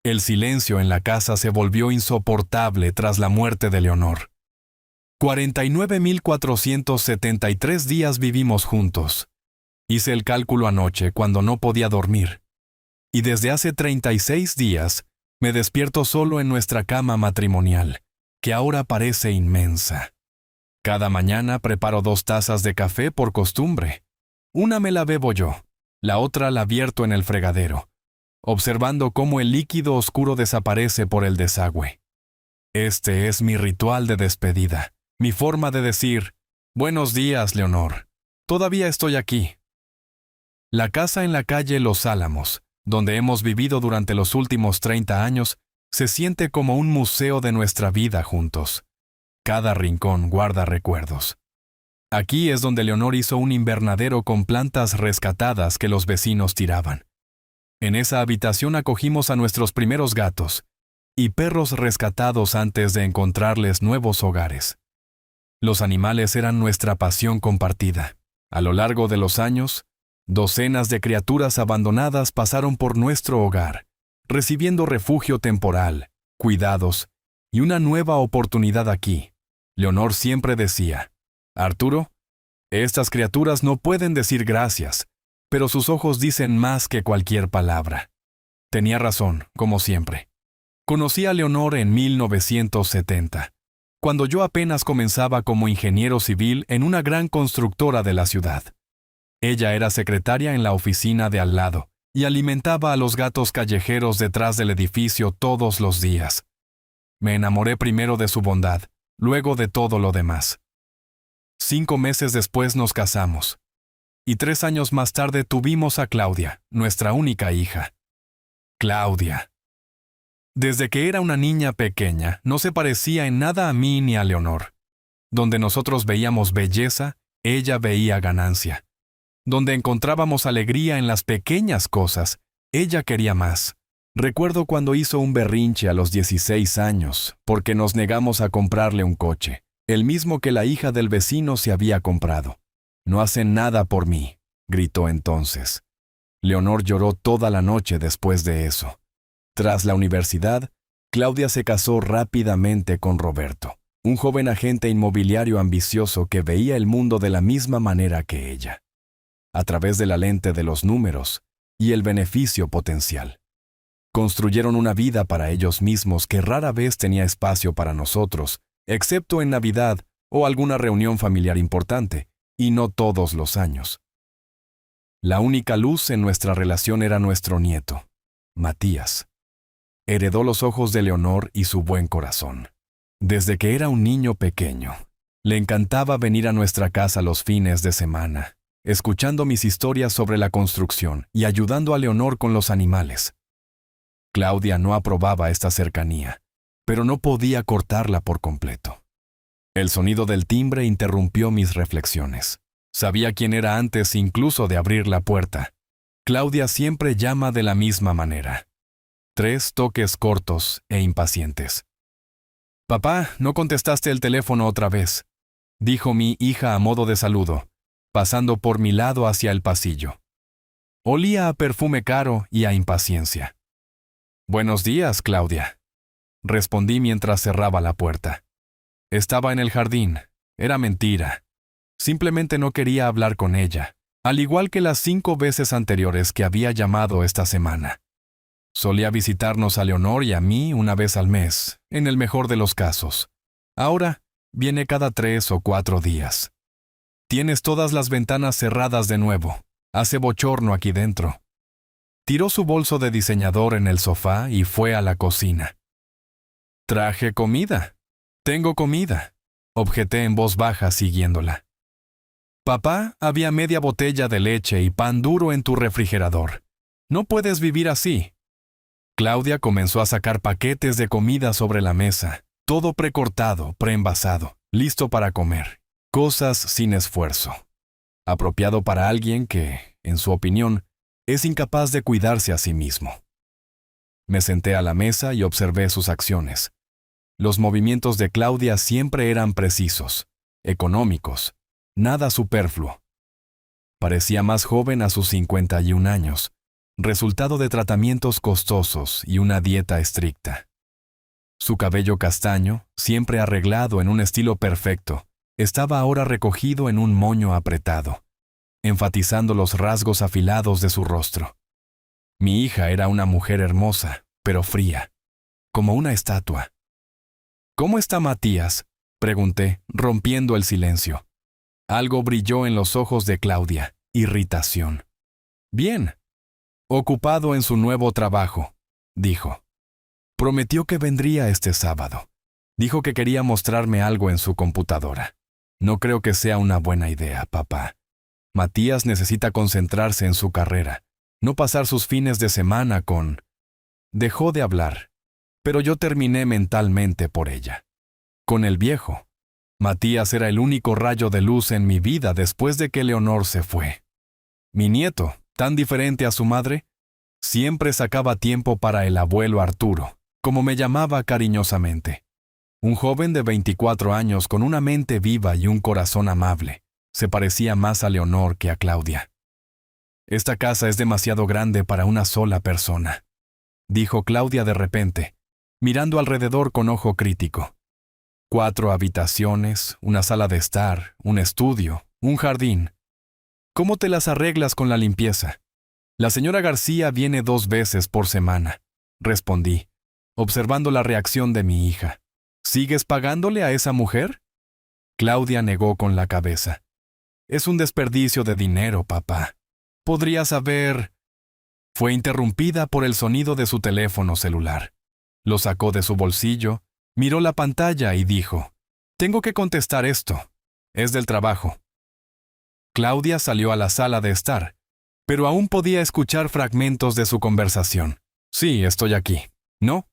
El silencio en la casa se volvió insoportable tras la muerte de Leonor. 49.473 días vivimos juntos. Hice el cálculo anoche cuando no podía dormir. Y desde hace 36 días me despierto solo en nuestra cama matrimonial, que ahora parece inmensa. Cada mañana preparo 2 tazas de café por costumbre. Una me la bebo yo, la otra la vierto en el fregadero, observando cómo el líquido oscuro desaparece por el desagüe. Este es mi ritual de despedida, mi forma de decir, «Buenos días, Leonor. Todavía estoy aquí». La casa en la calle Los Álamos, donde hemos vivido durante los últimos 30 años, se siente como un museo de nuestra vida juntos. Cada rincón guarda recuerdos. Aquí es donde Leonor hizo un invernadero con plantas rescatadas que los vecinos tiraban. En esa habitación acogimos a nuestros primeros gatos y perros rescatados antes de encontrarles nuevos hogares. Los animales eran nuestra pasión compartida. A lo largo de los años, docenas de criaturas abandonadas pasaron por nuestro hogar, recibiendo refugio temporal, cuidados y una nueva oportunidad aquí. Leonor siempre decía, «Arturo, estas criaturas no pueden decir gracias, pero sus ojos dicen más que cualquier palabra». Tenía razón, como siempre. Conocí a Leonor en 1970. Cuando yo apenas comenzaba como ingeniero civil en una gran constructora de la ciudad. Ella era secretaria en la oficina de al lado y alimentaba a los gatos callejeros detrás del edificio todos los días. Me enamoré primero de su bondad, luego de todo lo demás. 5 meses después nos casamos. Y 3 años más tarde tuvimos a Claudia, nuestra única hija. Claudia. Desde que era una niña pequeña, no se parecía en nada a mí ni a Leonor. Donde nosotros veíamos belleza, ella veía ganancia. Donde encontrábamos alegría en las pequeñas cosas, ella quería más. Recuerdo cuando hizo un berrinche a los 16 años, porque nos negamos a comprarle un coche, el mismo que la hija del vecino se había comprado. «No hacen nada por mí», gritó entonces. Leonor lloró toda la noche después de eso. Tras la universidad, Claudia se casó rápidamente con Roberto, un joven agente inmobiliario ambicioso que veía el mundo de la misma manera que ella, a través de la lente de los números y el beneficio potencial. Construyeron una vida para ellos mismos que rara vez tenía espacio para nosotros, excepto en Navidad o alguna reunión familiar importante, y no todos los años. La única luz en nuestra relación era nuestro nieto, Matías. Heredó los ojos de Leonor y su buen corazón. Desde que era un niño pequeño, le encantaba venir a nuestra casa los fines de semana, escuchando mis historias sobre la construcción y ayudando a Leonor con los animales. Claudia no aprobaba esta cercanía, pero no podía cortarla por completo. El sonido del timbre interrumpió mis reflexiones. Sabía quién era antes incluso de abrir la puerta. Claudia siempre llama de la misma manera. 3 toques cortos e impacientes. «Papá, no contestaste el teléfono otra vez», dijo mi hija a modo de saludo, pasando por mi lado hacia el pasillo. Olía a perfume caro y a impaciencia. «Buenos días, Claudia», respondí mientras cerraba la puerta. Estaba en el jardín. Era mentira. Simplemente no quería hablar con ella, al igual que las 5 veces anteriores que había llamado esta semana. Solía visitarnos a Leonor y a mí una vez al mes, en el mejor de los casos. Ahora, viene cada 3 o 4 días. «Tienes todas las ventanas cerradas de nuevo. Hace bochorno aquí dentro». Tiró su bolso de diseñador en el sofá y fue a la cocina. «Traje comida. Tengo comida», objeté en voz baja siguiéndola. «Papá, había media botella de leche y pan duro en tu refrigerador. No puedes vivir así». Claudia comenzó a sacar paquetes de comida sobre la mesa, todo precortado, preenvasado, listo para comer. Cosas sin esfuerzo. Apropiado para alguien que, en su opinión, es incapaz de cuidarse a sí mismo. Me senté a la mesa y observé sus acciones. Los movimientos de Claudia siempre eran precisos, económicos, nada superfluo. Parecía más joven a sus 51 años. resultado de tratamientos costosos y una dieta estricta. Su cabello castaño, siempre arreglado en un estilo perfecto, estaba ahora recogido en un moño apretado, enfatizando los rasgos afilados de su rostro. Mi hija era una mujer hermosa, pero fría, como una estatua. «¿Cómo está Matías?», pregunté, rompiendo el silencio. Algo brilló en los ojos de Claudia, irritación. «Bien. Ocupado en su nuevo trabajo», dijo. Prometió que vendría este sábado. Dijo que quería mostrarme algo en su computadora. No creo que sea una buena idea, papá. Matías necesita concentrarse en su carrera, no pasar sus fines de semana con... Dejó de hablar, pero yo terminé mentalmente por ella. Con el viejo. Matías era el único rayo de luz en mi vida después de que Leonor se fue. Mi nieto, tan diferente a su madre, siempre sacaba tiempo para el abuelo Arturo, como me llamaba cariñosamente. Un joven de 24 años con una mente viva y un corazón amable. Se parecía más a Leonor que a Claudia. «Esta casa es demasiado grande para una sola persona», dijo Claudia de repente, mirando alrededor con ojo crítico. 4 habitaciones, una sala de estar, un estudio, un jardín. ¿Cómo te las arreglas con la limpieza? La señora García viene 2 veces por semana, respondí, observando la reacción de mi hija. ¿Sigues pagándole a esa mujer? Claudia negó con la cabeza. «Es un desperdicio de dinero, papá. Podrías haber...» Fue interrumpida por el sonido de su teléfono celular. Lo sacó de su bolsillo, miró la pantalla y dijo, «Tengo que contestar esto. Es del trabajo». Claudia salió a la sala de estar, pero aún podía escuchar fragmentos de su conversación. «Sí, estoy aquí». «No.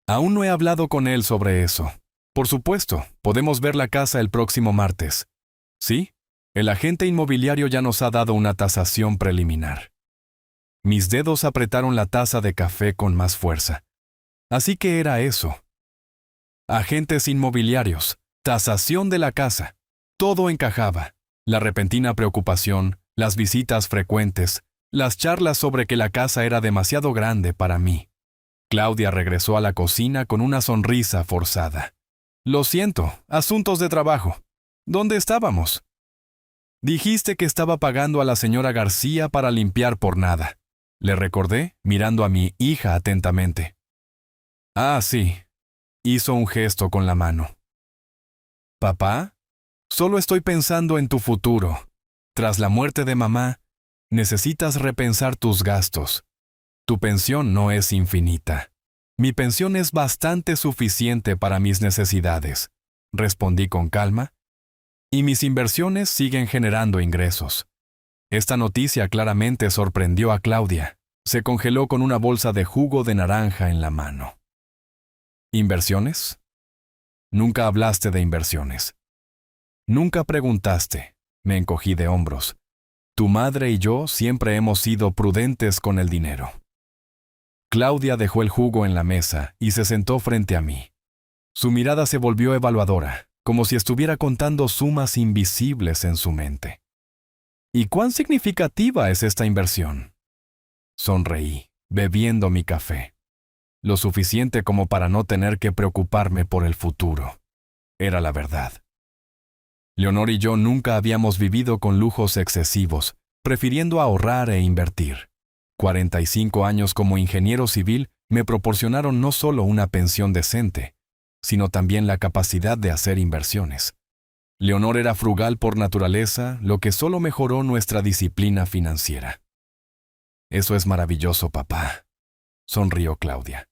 Aún no he hablado con él sobre eso. Por supuesto, podemos ver la casa el próximo martes». «¿Sí? El agente inmobiliario ya nos ha dado una tasación preliminar». Mis dedos apretaron la taza de café con más fuerza. Así que era eso. Agentes inmobiliarios, tasación de la casa. Todo encajaba. La repentina preocupación, las visitas frecuentes, las charlas sobre que la casa era demasiado grande para mí. Claudia regresó a la cocina con una sonrisa forzada. «Lo siento, asuntos de trabajo. ¿Dónde estábamos?» «Dijiste que estaba pagando a la señora García para limpiar por nada», le recordé, mirando a mi hija atentamente. «Ah, sí», hizo un gesto con la mano. «Papá, solo estoy pensando en tu futuro. Tras la muerte de mamá, necesitas repensar tus gastos. Tu pensión no es infinita. Mi pensión es bastante suficiente para mis necesidades», respondí con calma, «y mis inversiones siguen generando ingresos». Esta noticia claramente sorprendió a Claudia. Se congeló con una bolsa de jugo de naranja en la mano. ¿Inversiones? Nunca hablaste de inversiones. Nunca preguntaste. Me encogí de hombros. Tu madre y yo siempre hemos sido prudentes con el dinero. Claudia dejó el jugo en la mesa y se sentó frente a mí. Su mirada se volvió evaluadora, como si estuviera contando sumas invisibles en su mente. ¿Y cuán significativa es esta inversión? Sonreí, bebiendo mi café. Lo suficiente como para no tener que preocuparme por el futuro. Era la verdad. Leonor y yo nunca habíamos vivido con lujos excesivos, prefiriendo ahorrar e invertir. 45 años como ingeniero civil me proporcionaron no solo una pensión decente, sino también la capacidad de hacer inversiones. Leonor era frugal por naturaleza, lo que solo mejoró nuestra disciplina financiera. «Eso es maravilloso, papá», sonrió Claudia.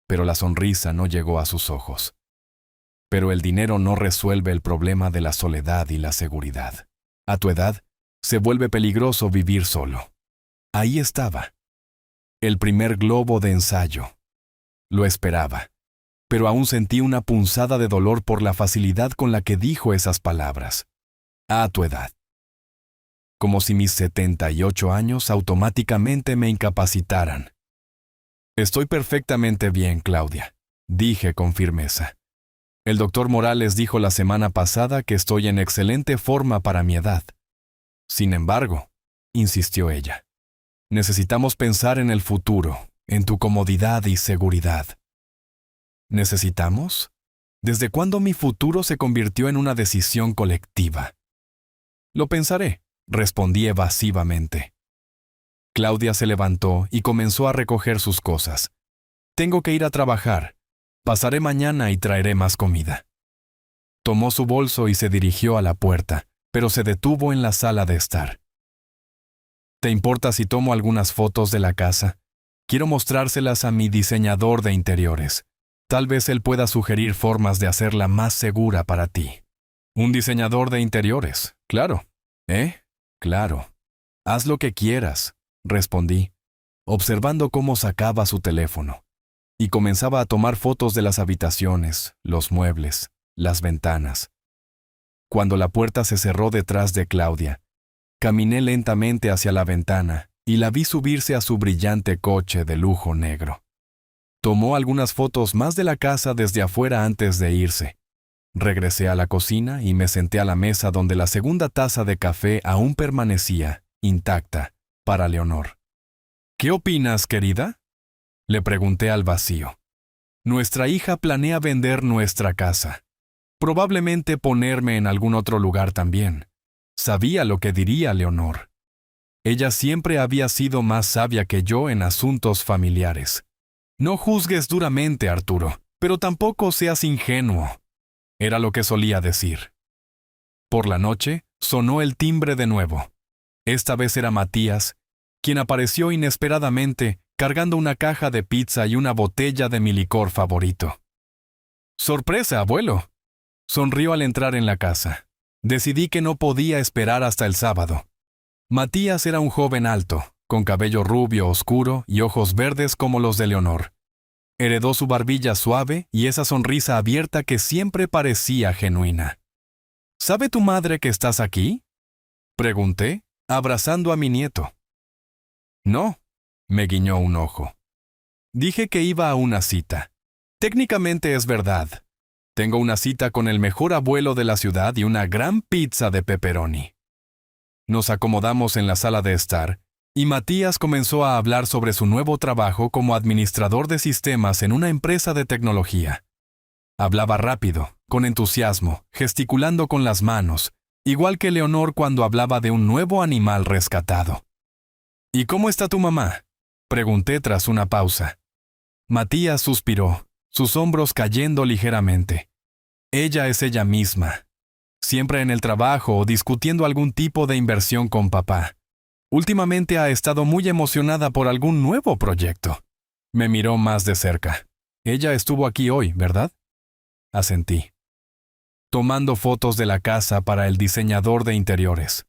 Pero la sonrisa no llegó a sus ojos. «Pero el dinero no resuelve el problema de la soledad y la seguridad. A tu edad, se vuelve peligroso vivir solo». Ahí estaba. El primer globo de ensayo. Lo esperaba, pero aún sentí una punzada de dolor por la facilidad con la que dijo esas palabras. «A tu edad». Como si mis 78 años automáticamente me incapacitaran. «Estoy perfectamente bien, Claudia», dije con firmeza. «El doctor Morales dijo la semana pasada que estoy en excelente forma para mi edad». «Sin embargo», insistió ella, Necesitamos pensar en el futuro, en tu comodidad y seguridad. ¿Necesitamos? ¿Desde cuándo mi futuro se convirtió en una decisión colectiva? Lo pensaré, respondí evasivamente. Claudia se levantó y comenzó a recoger sus cosas. Tengo que ir a trabajar. Pasaré mañana y traeré más comida. Tomó su bolso y se dirigió a la puerta, pero se detuvo en la sala de estar. ¿Te importa si tomo algunas fotos de la casa? Quiero mostrárselas a mi diseñador de interiores. Tal vez él pueda sugerir formas de hacerla más segura para ti. Un diseñador de interiores, claro. Claro. Haz lo que quieras, respondí, observando cómo sacaba su teléfono, y comenzaba a tomar fotos de las habitaciones, los muebles, las ventanas. Cuando la puerta se cerró detrás de Claudia, caminé lentamente hacia la ventana y la vi subirse a su brillante coche de lujo negro. Tomó algunas fotos más de la casa desde afuera antes de irse. Regresé a la cocina y me senté a la mesa donde la segunda taza de café aún permanecía, intacta, para Leonor. ¿Qué opinas, querida?, le pregunté al vacío. Nuestra hija planea vender nuestra casa. Probablemente ponerme en algún otro lugar también. Sabía lo que diría Leonor. Ella siempre había sido más sabia que yo en asuntos familiares. No juzgues duramente, Arturo, pero tampoco seas ingenuo. Era lo que solía decir. Por la noche, sonó el timbre de nuevo. Esta vez era Matías, quien apareció inesperadamente cargando una caja de pizza y una botella de mi licor favorito. ¡Sorpresa, abuelo!, sonrió al entrar en la casa. Decidí que no podía esperar hasta el sábado. Matías era un joven alto, con cabello rubio oscuro y ojos verdes como los de Leonor. Heredó su barbilla suave y esa sonrisa abierta que siempre parecía genuina. ¿Sabe tu madre que estás aquí?, pregunté, abrazando a mi nieto. No, me guiñó un ojo. Dije que iba a una cita. Técnicamente es verdad. Tengo una cita con el mejor abuelo de la ciudad y una gran pizza de pepperoni. Nos acomodamos en la sala de estar, y Matías comenzó a hablar sobre su nuevo trabajo como administrador de sistemas en una empresa de tecnología. Hablaba rápido, con entusiasmo, gesticulando con las manos, igual que Leonor cuando hablaba de un nuevo animal rescatado. ¿Y cómo está tu mamá?, pregunté tras una pausa. Matías suspiró, sus hombros cayendo ligeramente. Ella es ella misma. Siempre en el trabajo o discutiendo algún tipo de inversión con papá. Últimamente ha estado muy emocionada por algún nuevo proyecto. Me miró más de cerca. Ella estuvo aquí hoy, ¿verdad? Asentí. Tomando fotos de la casa para el diseñador de interiores.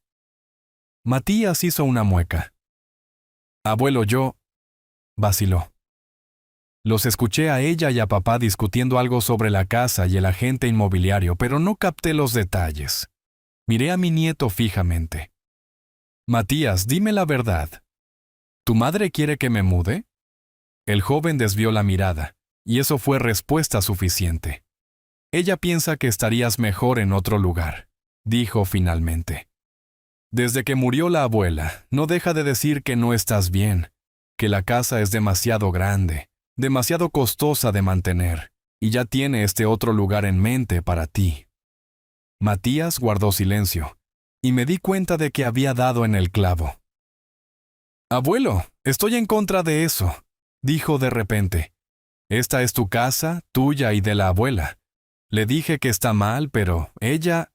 Matías hizo una mueca. Abuelo, vaciló. Los escuché a ella y a papá discutiendo algo sobre la casa y el agente inmobiliario, pero no capté los detalles. Miré a mi nieto fijamente. Matías, dime la verdad. ¿Tu madre quiere que me mude? El joven desvió la mirada, y eso fue respuesta suficiente. Ella piensa que estarías mejor en otro lugar, dijo finalmente. Desde que murió la abuela, no deja de decir que no estás bien, que la casa es demasiado grande, demasiado costosa de mantener, y ya tiene este otro lugar en mente para ti. Matías guardó silencio, y me di cuenta de que había dado en el clavo. Abuelo, estoy en contra de eso, dijo de repente. Esta es tu casa, tuya y de la abuela. Le dije que está mal, pero ella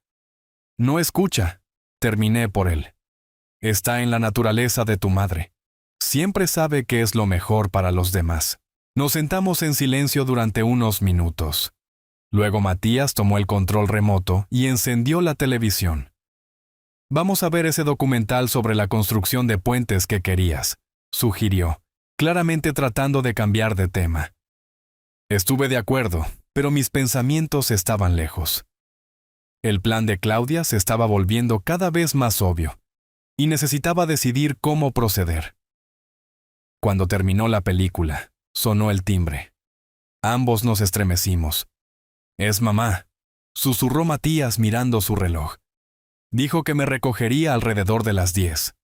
no escucha. Terminé por él. Está en la naturaleza de tu madre. Siempre sabe qué es lo mejor para los demás. Nos sentamos en silencio durante unos minutos. Luego Matías tomó el control remoto y encendió la televisión. Vamos a ver ese documental sobre la construcción de puentes que querías, sugirió, claramente tratando de cambiar de tema. Estuve de acuerdo, pero mis pensamientos estaban lejos. El plan de Claudia se estaba volviendo cada vez más obvio, y necesitaba decidir cómo proceder. Cuando terminó la película, sonó el timbre. Ambos nos estremecimos. «Es mamá», susurró Matías mirando su reloj. Dijo que me recogería alrededor de las 10.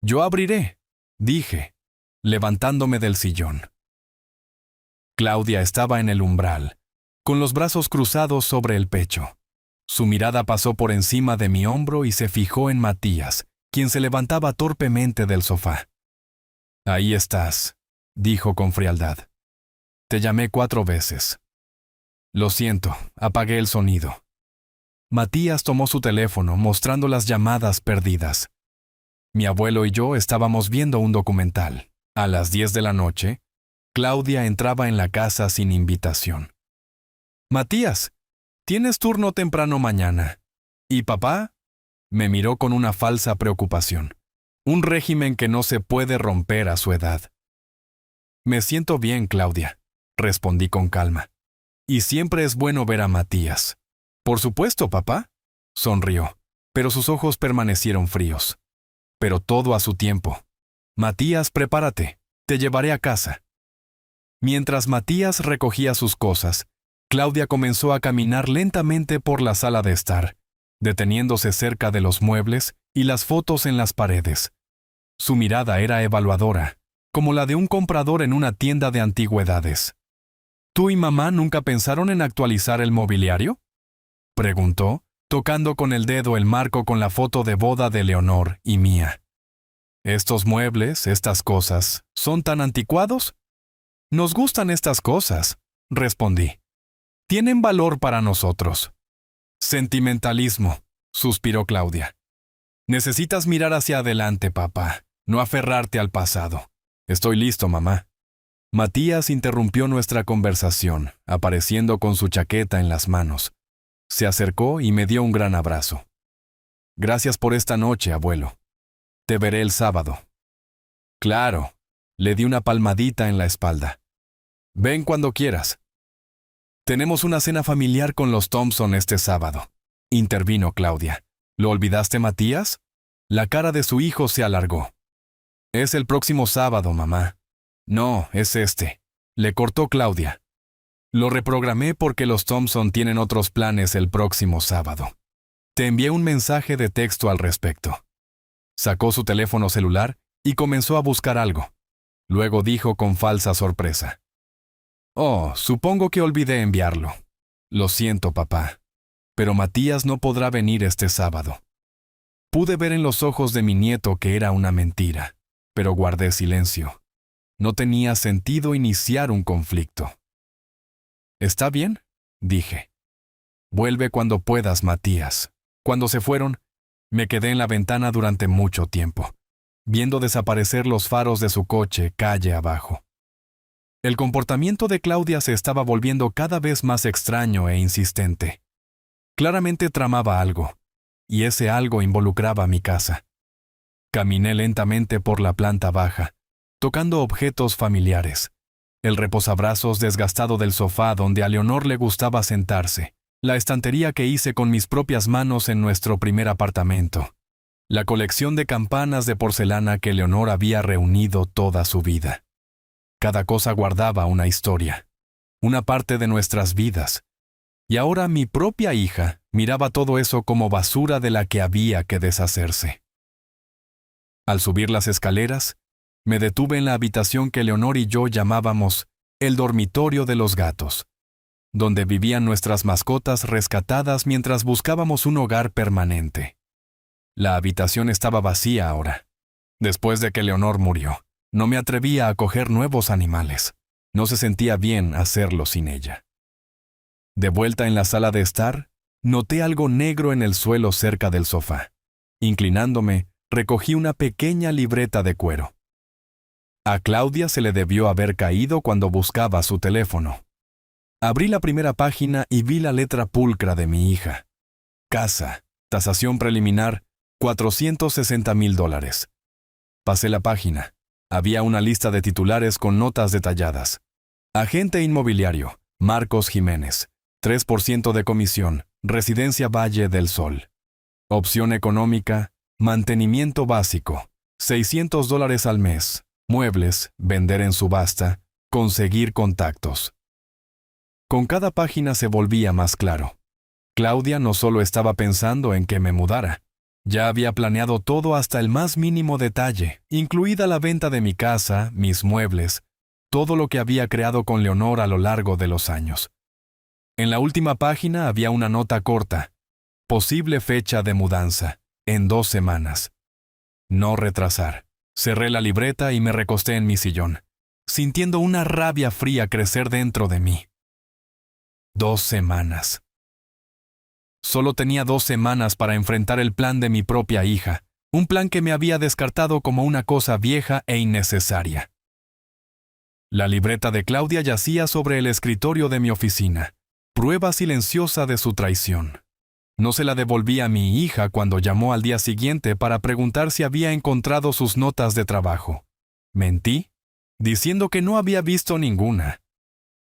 «Yo abriré», dije, levantándome del sillón. Claudia estaba en el umbral, con los brazos cruzados sobre el pecho. Su mirada pasó por encima de mi hombro y se fijó en Matías, quien se levantaba torpemente del sofá. «Ahí estás», dijo con frialdad. «Te llamé 4 veces». «Lo siento», apagué el sonido. Matías tomó su teléfono, mostrando las llamadas perdidas. Mi abuelo y yo estábamos viendo un documental. A las 10 de la noche, Claudia entraba en la casa sin invitación. «Matías, tienes turno temprano mañana. ¿Y papá?» Me miró con una falsa preocupación. Un régimen que no se puede romper a su edad. «Me siento bien, Claudia», respondí con calma. «Y siempre es bueno ver a Matías». «Por supuesto, papá», sonrió, pero sus ojos permanecieron fríos. «Pero todo a su tiempo. Matías, prepárate, te llevaré a casa». Mientras Matías recogía sus cosas, Claudia comenzó a caminar lentamente por la sala de estar, deteniéndose cerca de los muebles y las fotos en las paredes. Su mirada era evaluadora, como la de un comprador en una tienda de antigüedades. «¿Tú y mamá nunca pensaron en actualizar el mobiliario?», preguntó, tocando con el dedo el marco con la foto de boda de Leonor y mía. «Estos muebles, estas cosas, ¿son tan anticuados?» «Nos gustan estas cosas», respondí. «Tienen valor para nosotros». «Sentimentalismo», suspiró Claudia. «Necesitas mirar hacia adelante, papá, no aferrarte al pasado». «Estoy listo, mamá». Matías interrumpió nuestra conversación, apareciendo con su chaqueta en las manos. Se acercó y me dio un gran abrazo. «Gracias por esta noche, abuelo. Te veré el sábado». «Claro», le di una palmadita en la espalda. «Ven cuando quieras». «Tenemos una cena familiar con los Thompson este sábado», intervino Claudia. «¿Lo olvidaste, Matías?» La cara de su hijo se alargó. «Es el próximo sábado, mamá». «No, es este», le cortó Claudia. «Lo reprogramé porque los Thompson tienen otros planes el próximo sábado. Te envié un mensaje de texto al respecto». Sacó su teléfono celular y comenzó a buscar algo. Luego dijo con falsa sorpresa: «Oh, supongo que olvidé enviarlo. Lo siento, papá. Pero Matías no podrá venir este sábado». Pude ver en los ojos de mi nieto que era una mentira, pero guardé silencio. No tenía sentido iniciar un conflicto. «¿Está bien?», dije. «Vuelve cuando puedas, Matías». Cuando se fueron, me quedé en la ventana durante mucho tiempo, viendo desaparecer los faros de su coche calle abajo. El comportamiento de Claudia se estaba volviendo cada vez más extraño e insistente. Claramente tramaba algo, y ese algo involucraba mi casa. Caminé lentamente por la planta baja, tocando objetos familiares. El reposabrazos desgastado del sofá donde a Leonor le gustaba sentarse, la estantería que hice con mis propias manos en nuestro primer apartamento, la colección de campanas de porcelana que Leonor había reunido toda su vida. Cada cosa guardaba una historia, una parte de nuestras vidas, y ahora mi propia hija miraba todo eso como basura de la que había que deshacerse. Al subir las escaleras, me detuve en la habitación que Leonor y yo llamábamos el dormitorio de los gatos, donde vivían nuestras mascotas rescatadas mientras buscábamos un hogar permanente. La habitación estaba vacía ahora. Después de que Leonor murió, no me atrevía a acoger nuevos animales. No se sentía bien hacerlo sin ella. De vuelta en la sala de estar, noté algo negro en el suelo cerca del sofá. Inclinándome, recogí una pequeña libreta de cuero. A Claudia se le debió haber caído cuando buscaba su teléfono. Abrí la primera página y vi la letra pulcra de mi hija. Casa, tasación preliminar, $460,000. Pasé la página. Había una lista de titulares con notas detalladas. Agente inmobiliario, Marcos Jiménez. 3% de comisión, Residencia Valle del Sol. Opción económica, mantenimiento básico, $600 al mes. Muebles, vender en subasta, conseguir contactos. Con cada página se volvía más claro. Claudia no solo estaba pensando en que me mudara, Ya había planeado todo hasta el más mínimo detalle, incluida la venta de mi casa, mis muebles, todo lo que había creado con Leonor a lo largo de los años. En la última página había una nota corta: posible fecha de mudanza, en 2 semanas. No retrasar. Cerré la libreta y me recosté en mi sillón, sintiendo una rabia fría crecer dentro de mí. 2 semanas. Solo tenía 2 semanas para enfrentar el plan de mi propia hija, un plan que me había descartado como una cosa vieja e innecesaria. La libreta de Claudia yacía sobre el escritorio de mi oficina, prueba silenciosa de su traición. No se la devolví a mi hija cuando llamó al día siguiente para preguntar si había encontrado sus notas de trabajo. Mentí, diciendo que no había visto ninguna.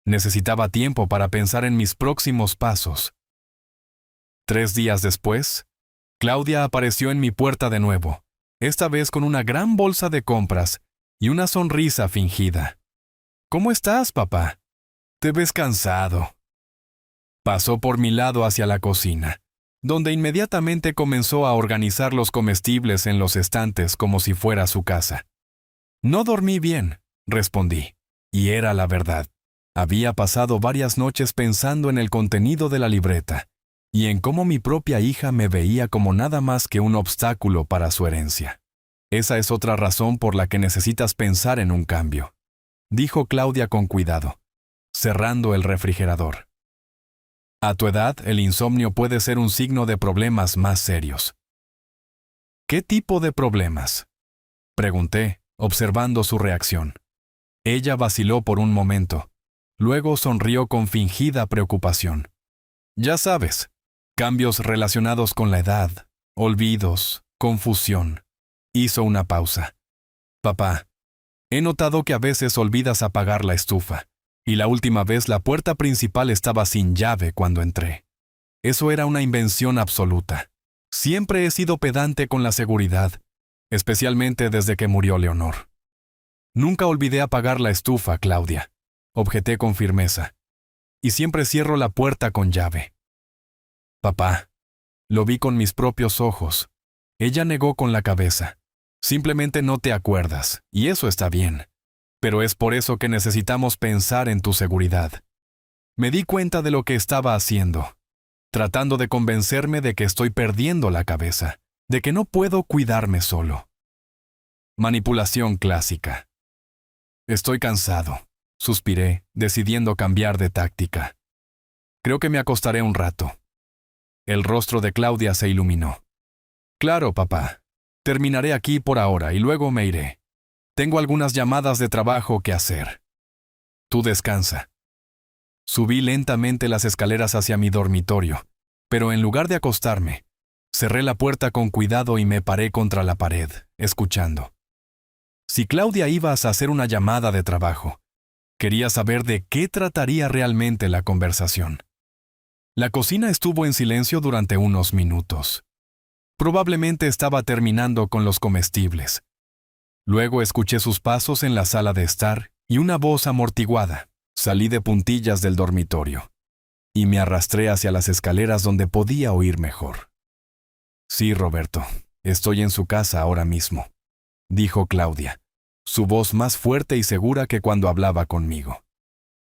Necesitaba tiempo para pensar en mis próximos pasos. 3 días después, Claudia apareció en mi puerta de nuevo, esta vez con una gran bolsa de compras y una sonrisa fingida. «¿Cómo estás, papá? Te ves cansado». Pasó por mi lado hacia la cocina, donde inmediatamente comenzó a organizar los comestibles en los estantes como si fuera su casa. «No dormí bien», respondí, y era la verdad. Había pasado varias noches pensando en el contenido de la libreta y en cómo mi propia hija me veía como nada más que un obstáculo para su herencia. «Esa es otra razón por la que necesitas pensar en un cambio», dijo Claudia con cuidado, cerrando el refrigerador. «A tu edad, el insomnio puede ser un signo de problemas más serios». «¿Qué tipo de problemas?», pregunté, observando su reacción. Ella vaciló por un momento, luego sonrió con fingida preocupación. «Ya sabes, cambios relacionados con la edad, olvidos, confusión». Hizo una pausa. «Papá, he notado que a veces olvidas apagar la estufa, y la última vez la puerta principal estaba sin llave cuando entré. Eso era una invención absoluta. Siempre he sido pedante con la seguridad, especialmente desde que murió Leonor». «Nunca olvidé apagar la estufa, Claudia», objeté con firmeza. «Y siempre cierro la puerta con llave». «Papá, lo vi con mis propios ojos». Ella negó con la cabeza. «Simplemente no te acuerdas, y eso está bien. Pero es por eso que necesitamos pensar en tu seguridad». Me di cuenta de lo que estaba haciendo, tratando de convencerme de que estoy perdiendo la cabeza, de que no puedo cuidarme solo. Manipulación clásica. «Estoy cansado», suspiré, decidiendo cambiar de táctica. «Creo que me acostaré un rato». El rostro de Claudia se iluminó. «Claro, papá. Terminaré aquí por ahora y luego me iré. Tengo algunas llamadas de trabajo que hacer. Tú descansa». Subí lentamente las escaleras hacia mi dormitorio, pero en lugar de acostarme, cerré la puerta con cuidado y me paré contra la pared, escuchando. Si Claudia iba a hacer una llamada de trabajo, quería saber de qué trataría realmente la conversación. La cocina estuvo en silencio durante unos minutos. Probablemente estaba terminando con los comestibles. Luego escuché sus pasos en la sala de estar y una voz amortiguada. Salí de puntillas del dormitorio y me arrastré hacia las escaleras donde podía oír mejor. «Sí, Roberto, estoy en su casa ahora mismo», dijo Claudia, su voz más fuerte y segura que cuando hablaba conmigo.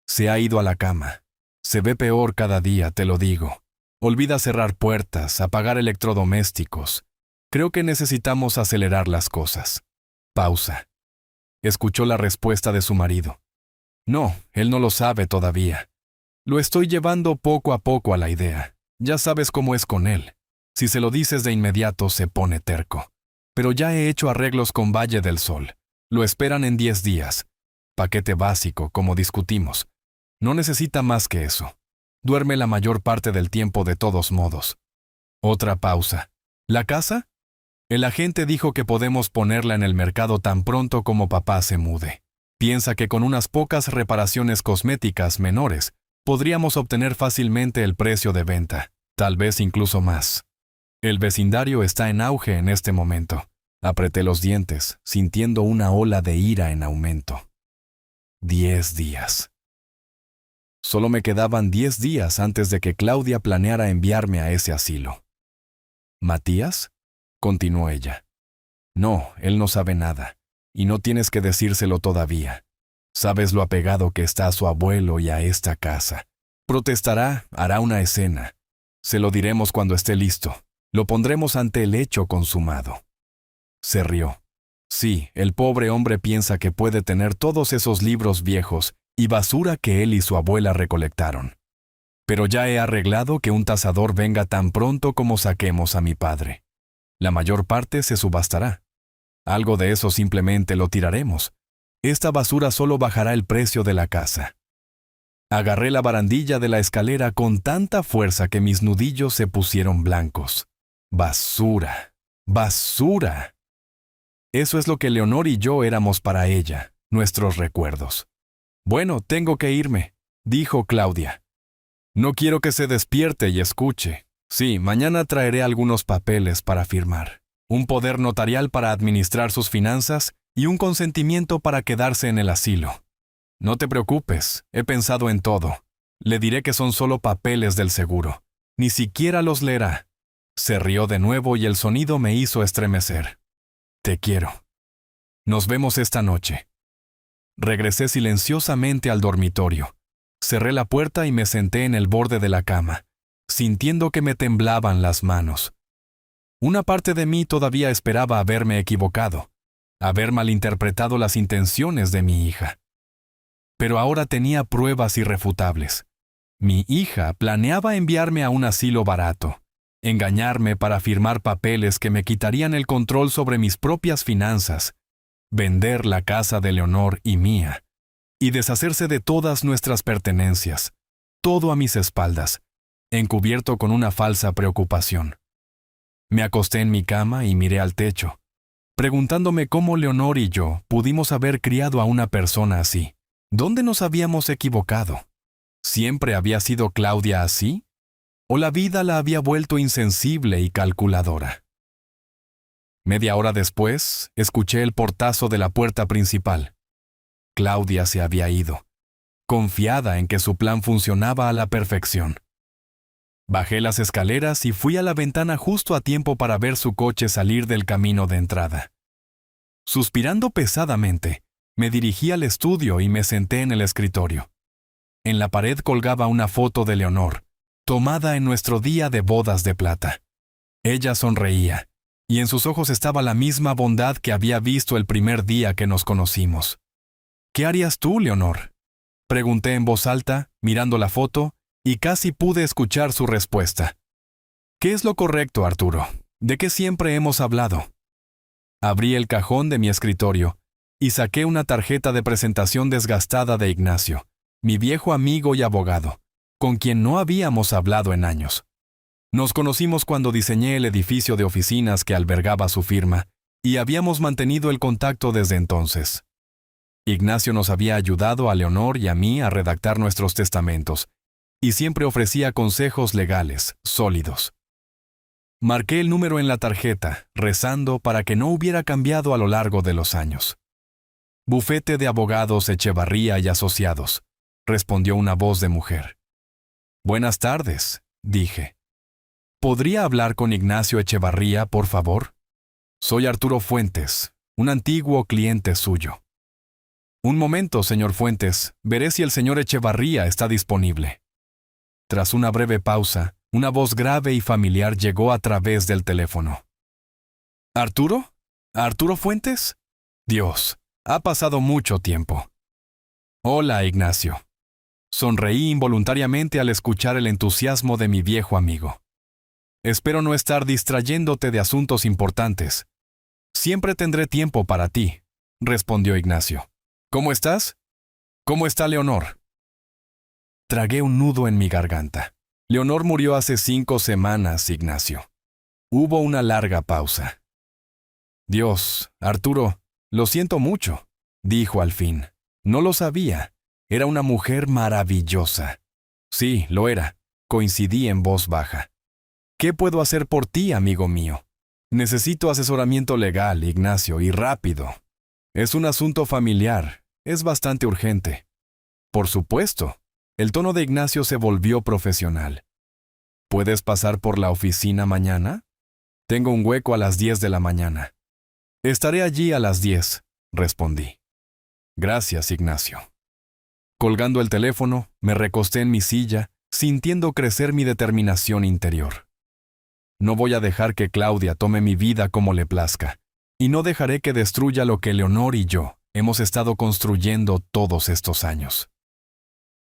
«Se ha ido a la cama. Se ve peor cada día, te lo digo. Olvida cerrar puertas, apagar electrodomésticos. Creo que necesitamos acelerar las cosas». Pausa. Escuchó la respuesta de su marido. «No, él no lo sabe todavía. Lo estoy llevando poco a poco a la idea. Ya sabes cómo es con él. Si se lo dices de inmediato se pone terco. Pero ya he hecho arreglos con Valle del Sol. Lo esperan en 10 días. Paquete básico, como discutimos. No necesita más que eso. Duerme la mayor parte del tiempo de todos modos». Otra pausa. «¿La casa?» El agente dijo que podemos ponerla en el mercado tan pronto como papá se mude. Piensa que con unas pocas reparaciones cosméticas menores, podríamos obtener fácilmente el precio de venta, tal vez incluso más. El vecindario está en auge en este momento. Apreté los dientes, sintiendo una ola de ira en aumento. 10 días. Solo me quedaban 10 días antes de que Claudia planeara enviarme a ese asilo. «¿Matías?», continuó ella. No, él no sabe nada, y no tienes que decírselo todavía. Sabes lo apegado que está a su abuelo y a esta casa. Protestará, hará una escena. Se lo diremos cuando esté listo. Lo pondremos ante el hecho consumado. Se rió. Sí, el pobre hombre piensa que puede tener todos esos libros viejos y basura que él y su abuela recolectaron. Pero ya he arreglado que un tasador venga tan pronto como saquemos a mi padre. La mayor parte se subastará. Algo de eso simplemente lo tiraremos. Esta basura solo bajará el precio de la casa. Agarré la barandilla de la escalera con tanta fuerza que mis nudillos se pusieron blancos. ¡Basura! ¡Basura! Eso es lo que Leonor y yo éramos para ella, nuestros recuerdos. Bueno, tengo que irme, dijo Claudia. No quiero que se despierte y escuche. Sí, mañana traeré algunos papeles para firmar. Un poder notarial para administrar sus finanzas y un consentimiento para quedarse en el asilo. No te preocupes, he pensado en todo. Le diré que son solo papeles del seguro. Ni siquiera los leerá. Se rió de nuevo y el sonido me hizo estremecer. Te quiero. Nos vemos esta noche. Regresé silenciosamente al dormitorio. Cerré la puerta y me senté en el borde de la cama, sintiendo que me temblaban las manos. Una parte de mí todavía esperaba haberme equivocado, haber malinterpretado las intenciones de mi hija. Pero ahora tenía pruebas irrefutables. Mi hija planeaba enviarme a un asilo barato, engañarme para firmar papeles que me quitarían el control sobre mis propias finanzas, vender la casa de Leonor y mía, y deshacerse de todas nuestras pertenencias, todo a mis espaldas, encubierto con una falsa preocupación. Me acosté en mi cama y miré al techo, preguntándome cómo Leonor y yo pudimos haber criado a una persona así. ¿Dónde nos habíamos equivocado? ¿Siempre había sido Claudia así? ¿O la vida la había vuelto insensible y calculadora? Media hora después, escuché el portazo de la puerta principal. Claudia se había ido, confiada en que su plan funcionaba a la perfección. Bajé las escaleras y fui a la ventana justo a tiempo para ver su coche salir del camino de entrada. Suspirando pesadamente, me dirigí al estudio y me senté en el escritorio. En la pared colgaba una foto de Leonor, tomada en nuestro día de bodas de plata. Ella sonreía, y en sus ojos estaba la misma bondad que había visto el primer día que nos conocimos. ¿Qué harías tú, Leonor?, pregunté en voz alta, mirando la foto, y casi pude escuchar su respuesta. ¿Qué es lo correcto, Arturo? ¿De qué siempre hemos hablado? Abrí el cajón de mi escritorio y saqué una tarjeta de presentación desgastada de Ignacio, mi viejo amigo y abogado, con quien no habíamos hablado en años. Nos conocimos cuando diseñé el edificio de oficinas que albergaba su firma, y habíamos mantenido el contacto desde entonces. Ignacio nos había ayudado a Leonor y a mí a redactar nuestros testamentos, y siempre ofrecía consejos legales, sólidos. Marqué el número en la tarjeta, rezando para que no hubiera cambiado a lo largo de los años. Bufete de abogados Echevarría y Asociados, respondió una voz de mujer. Buenas tardes, dije. ¿Podría hablar con Ignacio Echevarría, por favor? Soy Arturo Fuentes, un antiguo cliente suyo. Un momento, señor Fuentes, veré si el señor Echevarría está disponible. Tras una breve pausa, una voz grave y familiar llegó a través del teléfono. ¿Arturo? ¿Arturo Fuentes? Dios, ha pasado mucho tiempo. Hola, Ignacio. Sonreí involuntariamente al escuchar el entusiasmo de mi viejo amigo. Espero no estar distrayéndote de asuntos importantes. Siempre tendré tiempo para ti, respondió Ignacio. ¿Cómo estás? ¿Cómo está Leonor? Tragué un nudo en mi garganta. Leonor murió hace 5 semanas, Ignacio. Hubo una larga pausa. Dios, Arturo, lo siento mucho, dijo al fin. No lo sabía. Era una mujer maravillosa. Sí, lo era. Coincidí en voz baja. ¿Qué puedo hacer por ti, amigo mío? Necesito asesoramiento legal, Ignacio, y rápido. Es un asunto familiar. Es bastante urgente. Por supuesto. El tono de Ignacio se volvió profesional. ¿Puedes pasar por la oficina mañana? Tengo un hueco a las 10 de la mañana. Estaré allí a las 10, respondí. Gracias, Ignacio. Colgando el teléfono, me recosté en mi silla, sintiendo crecer mi determinación interior. No voy a dejar que Claudia tome mi vida como le plazca, y no dejaré que destruya lo que Leonor y yo hemos estado construyendo todos estos años.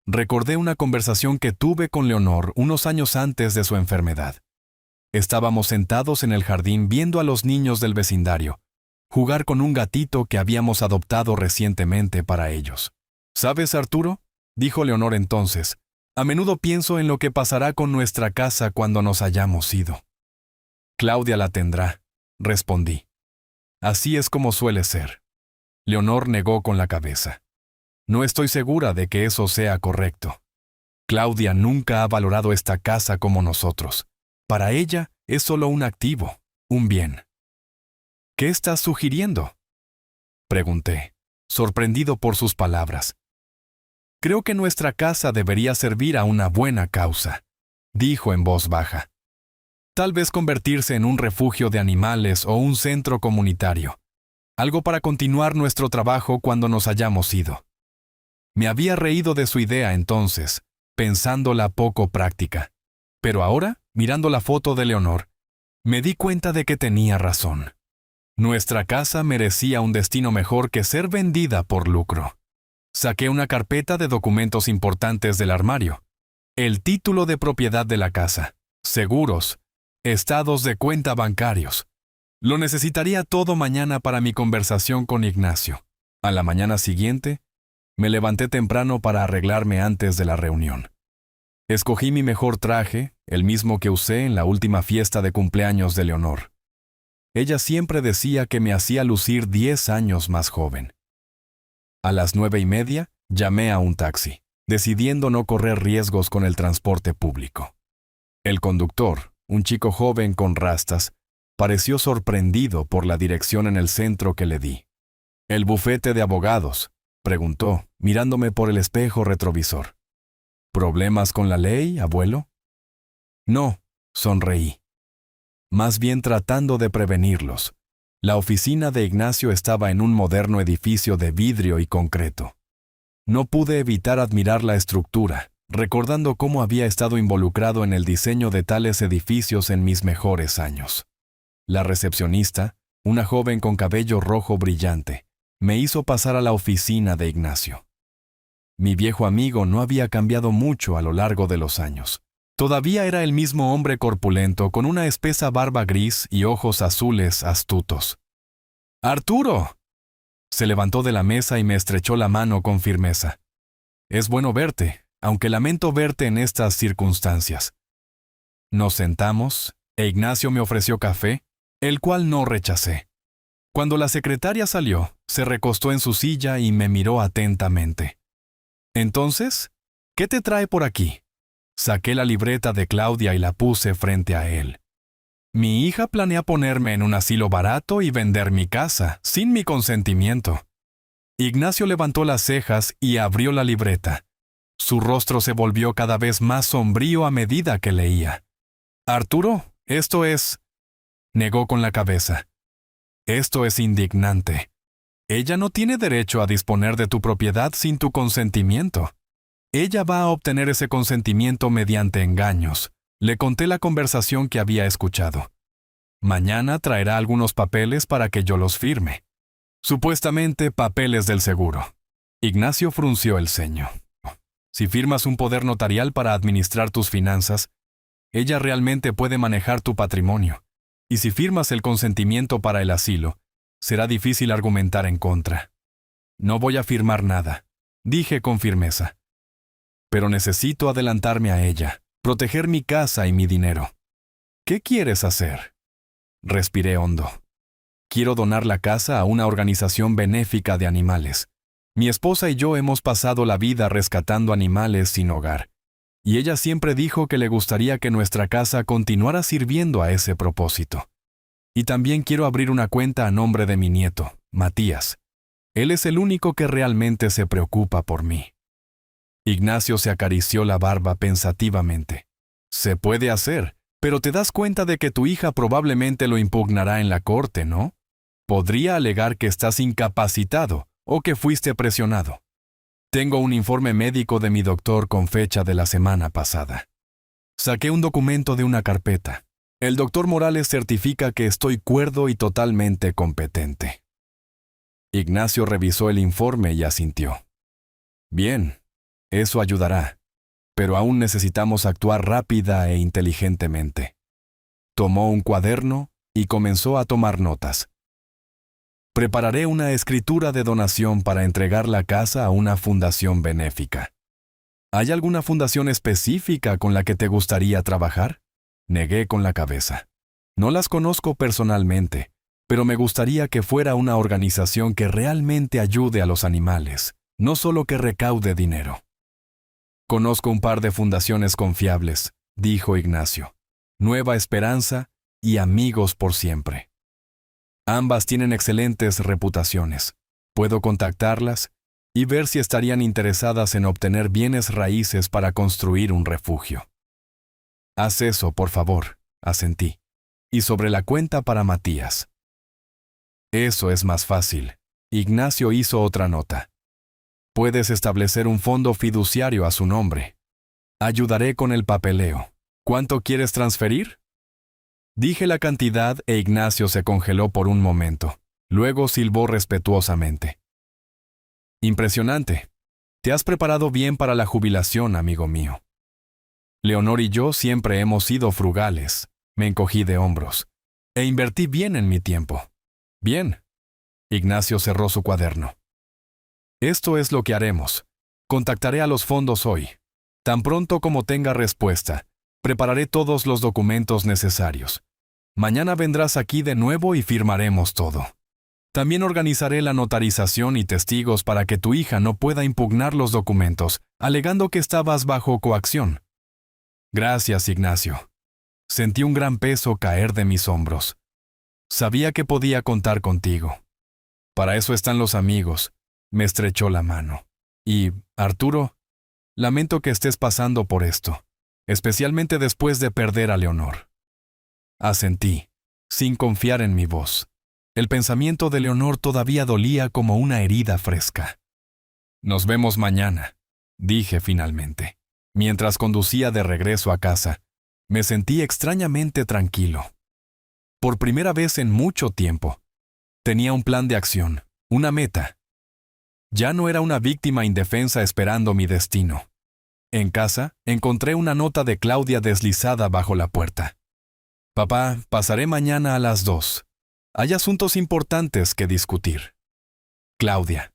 Recordé una conversación que tuve con Leonor unos años antes de su enfermedad. Estábamos sentados en el jardín viendo a los niños del vecindario jugar con un gatito que habíamos adoptado recientemente para ellos. ¿Sabes, Arturo?, dijo Leonor entonces, a menudo pienso en lo que pasará con nuestra casa cuando nos hayamos ido. Claudia la tendrá, respondí. Así es como suele ser. Leonor negó con la cabeza. No estoy segura de que eso sea correcto. Claudia nunca ha valorado esta casa como nosotros. Para ella es solo un activo, un bien. ¿Qué estás sugiriendo?, pregunté, sorprendido por sus palabras. Creo que nuestra casa debería servir a una buena causa, dijo en voz baja. Tal vez convertirse en un refugio de animales o un centro comunitario. Algo para continuar nuestro trabajo cuando nos hayamos ido. Me había reído de su idea entonces, pensándola poco práctica. Pero ahora, mirando la foto de Leonor, me di cuenta de que tenía razón. Nuestra casa merecía un destino mejor que ser vendida por lucro. Saqué una carpeta de documentos importantes del armario. El título de propiedad de la casa, seguros, estados de cuenta bancarios. Lo necesitaría todo mañana para mi conversación con Ignacio. A la mañana siguiente, me levanté temprano para arreglarme antes de la reunión. Escogí mi mejor traje, el mismo que usé en la última fiesta de cumpleaños de Leonor. Ella siempre decía que me hacía lucir 10 años más joven. A las 9:30, llamé a un taxi, decidiendo no correr riesgos con el transporte público. El conductor, un chico joven con rastas, pareció sorprendido por la dirección en el centro que le di. ¿El bufete de abogados?, preguntó, mirándome por el espejo retrovisor. ¿Problemas con la ley, abuelo? No, sonreí. Más bien tratando de prevenirlos. La oficina de Ignacio estaba en un moderno edificio de vidrio y concreto. No pude evitar admirar la estructura, recordando cómo había estado involucrado en el diseño de tales edificios en mis mejores años. La recepcionista, una joven con cabello rojo brillante, me hizo pasar a la oficina de Ignacio. Mi viejo amigo no había cambiado mucho a lo largo de los años. Todavía era el mismo hombre corpulento con una espesa barba gris y ojos azules astutos. ¡Arturo!, se levantó de la mesa y me estrechó la mano con firmeza. Es bueno verte, aunque lamento verte en estas circunstancias. Nos sentamos, e Ignacio me ofreció café, el cual no rechacé. Cuando la secretaria salió, se recostó en su silla y me miró atentamente. Entonces, ¿qué te trae por aquí? Saqué la libreta de Claudia y la puse frente a él. Mi hija planea ponerme en un asilo barato y vender mi casa, sin mi consentimiento. Ignacio levantó las cejas y abrió la libreta. Su rostro se volvió cada vez más sombrío a medida que leía. Arturo, esto es... Negó con la cabeza. Esto es indignante. Ella no tiene derecho a disponer de tu propiedad sin tu consentimiento. Ella va a obtener ese consentimiento mediante engaños. Le conté la conversación que había escuchado. Mañana traerá algunos papeles para que yo los firme. Supuestamente papeles del seguro. Ignacio frunció el ceño. Si firmas un poder notarial para administrar tus finanzas, ella realmente puede manejar tu patrimonio. Y si firmas el consentimiento para el asilo, será difícil argumentar en contra. No voy a firmar nada, dije con firmeza. Pero necesito adelantarme a ella, proteger mi casa y mi dinero. ¿Qué quieres hacer? Respiré hondo. Quiero donar la casa a una organización benéfica de animales. Mi esposa y yo hemos pasado la vida rescatando animales sin hogar, y ella siempre dijo que le gustaría que nuestra casa continuara sirviendo a ese propósito. Y también quiero abrir una cuenta a nombre de mi nieto, Matías. Él es el único que realmente se preocupa por mí. Ignacio se acarició la barba pensativamente. Se puede hacer, Pero te das cuenta de que tu hija probablemente lo impugnará en la corte, ¿no? Podría alegar que estás incapacitado o que fuiste presionado. Tengo un informe médico de mi doctor con fecha de la semana pasada. Saqué un documento de una carpeta. El doctor Morales certifica que estoy cuerdo y totalmente competente. Ignacio revisó el informe y asintió. Bien, eso ayudará, pero aún necesitamos actuar rápida e inteligentemente. Tomó un cuaderno y comenzó a tomar notas. Prepararé una escritura de donación para entregar la casa a una fundación benéfica. ¿Hay alguna fundación específica con la que te gustaría trabajar? Negué con la cabeza. No las conozco personalmente, pero me gustaría que fuera una organización que realmente ayude a los animales, no solo que recaude dinero. Conozco un par de fundaciones confiables, dijo Ignacio. Nueva Esperanza y Amigos por Siempre. Ambas tienen excelentes reputaciones. Puedo contactarlas y ver si estarían interesadas en obtener bienes raíces para construir un refugio. Haz eso, por favor, asentí. Y sobre la cuenta para Matías. Eso es más fácil. Ignacio hizo otra nota. Puedes establecer un fondo fiduciario a su nombre. Ayudaré con el papeleo. ¿Cuánto quieres transferir? Dije la cantidad e Ignacio se congeló por un momento. Luego silbó respetuosamente. Impresionante. Te has preparado bien para la jubilación, amigo mío. Leonor y yo siempre hemos sido frugales. Me encogí de hombros. E invertí bien en mi tiempo. Bien. Ignacio cerró su cuaderno. Esto es lo que haremos. Contactaré a los fondos hoy. Tan pronto como tenga respuesta, prepararé todos los documentos necesarios. Mañana vendrás aquí de nuevo y firmaremos todo. También organizaré la notarización y testigos para que tu hija no pueda impugnar los documentos, alegando que estabas bajo coacción. Gracias, Ignacio. Sentí un gran peso caer de mis hombros. Sabía que podía contar contigo. Para eso están los amigos. Me estrechó la mano. Y, Arturo, lamento que estés pasando por esto, especialmente después de perder a Leonor. Asentí, sin confiar en mi voz. El pensamiento de Leonor todavía dolía como una herida fresca. Nos vemos mañana, dije finalmente. Mientras conducía de regreso a casa, me sentí extrañamente tranquilo. Por primera vez en mucho tiempo, tenía un plan de acción, una meta. Ya no era una víctima indefensa esperando mi destino. En casa, encontré una nota de Claudia deslizada bajo la puerta. Papá, pasaré mañana a las 2. Hay asuntos importantes que discutir. Claudia.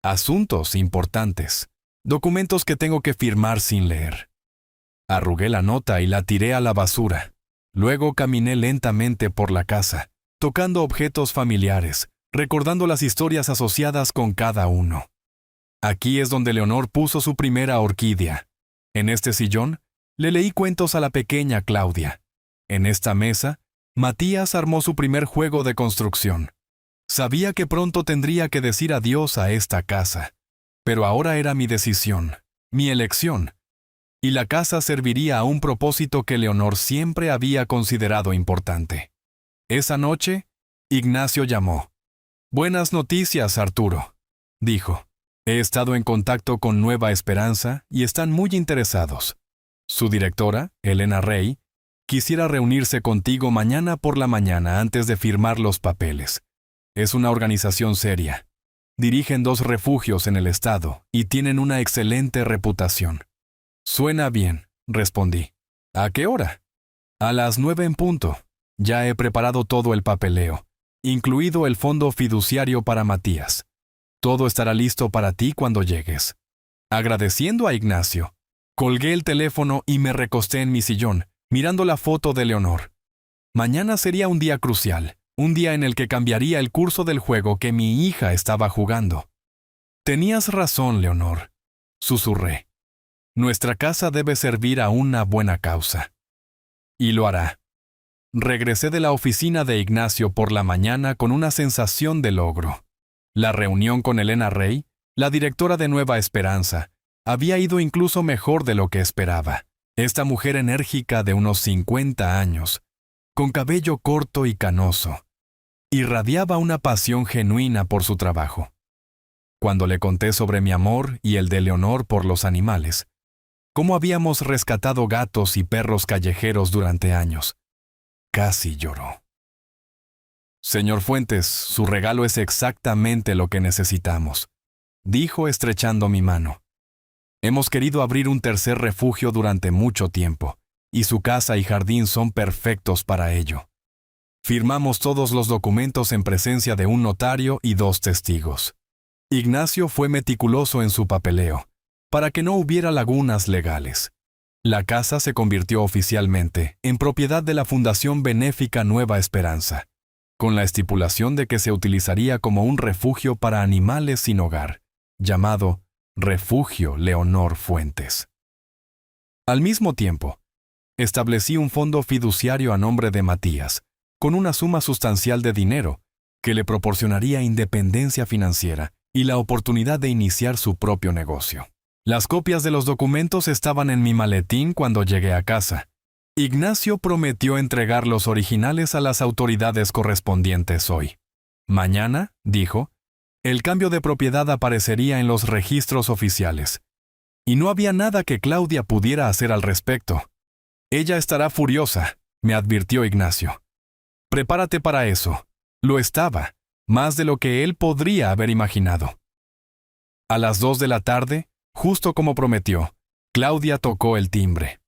Asuntos importantes. Documentos que tengo que firmar sin leer. Arrugué la nota y la tiré a la basura. Luego caminé lentamente por la casa, tocando objetos familiares, recordando las historias asociadas con cada uno. Aquí es donde Leonor puso su primera orquídea. En este sillón, le leí cuentos a la pequeña Claudia. En esta mesa, Matías armó su primer juego de construcción. Sabía que pronto tendría que decir adiós a esta casa, pero ahora era mi decisión, mi elección, y la casa serviría a un propósito que Leonor siempre había considerado importante. Esa noche, Ignacio llamó. «Buenas noticias, Arturo», dijo. «He estado en contacto con Nueva Esperanza y están muy interesados. Su directora, Elena Rey, quisiera reunirse contigo mañana por la mañana antes de firmar los papeles. Es una organización seria. Dirigen 2 refugios en el estado y tienen una excelente reputación». «Suena bien», respondí. «¿A qué hora?» «A las 9 en punto. Ya he preparado todo el papeleo, incluido el fondo fiduciario para Matías. Todo estará listo para ti cuando llegues». Agradeciendo a Ignacio, colgué el teléfono y me recosté en mi sillón, mirando la foto de Leonor. Mañana sería un día crucial, un día en el que cambiaría el curso del juego que mi hija estaba jugando. «Tenías razón, Leonor», susurré. «Nuestra casa debe servir a una buena causa». Y lo hará. Regresé de la oficina de Ignacio por la mañana con una sensación de logro. La reunión con Elena Rey, la directora de Nueva Esperanza, había ido incluso mejor de lo que esperaba. Esta mujer enérgica de unos 50 años, con cabello corto y canoso, irradiaba una pasión genuina por su trabajo. Cuando le conté sobre mi amor y el de Leonor por los animales, cómo habíamos rescatado gatos y perros callejeros durante años, casi lloró. Señor Fuentes, su regalo es exactamente lo que necesitamos, dijo estrechando mi mano. Hemos querido abrir un tercer refugio durante mucho tiempo, y su casa y jardín son perfectos para ello. Firmamos todos los documentos en presencia de un notario y 2 testigos. Ignacio fue meticuloso en su papeleo, para que no hubiera lagunas legales. La casa se convirtió oficialmente en propiedad de la Fundación Benéfica Nueva Esperanza, con la estipulación de que se utilizaría como un refugio para animales sin hogar, llamado Refugio Leonor Fuentes. Al mismo tiempo, establecí un fondo fiduciario a nombre de Matías, con una suma sustancial de dinero que le proporcionaría independencia financiera y la oportunidad de iniciar su propio negocio. Las copias de los documentos estaban en mi maletín cuando llegué a casa. Ignacio prometió entregar los originales a las autoridades correspondientes hoy. Mañana, dijo, el cambio de propiedad aparecería en los registros oficiales. Y no había nada que Claudia pudiera hacer al respecto. Ella estará furiosa, me advirtió Ignacio. Prepárate para eso. Lo estaba, más de lo que él podría haber imaginado. A las 2 de la tarde, justo como prometió, Claudia tocó el timbre.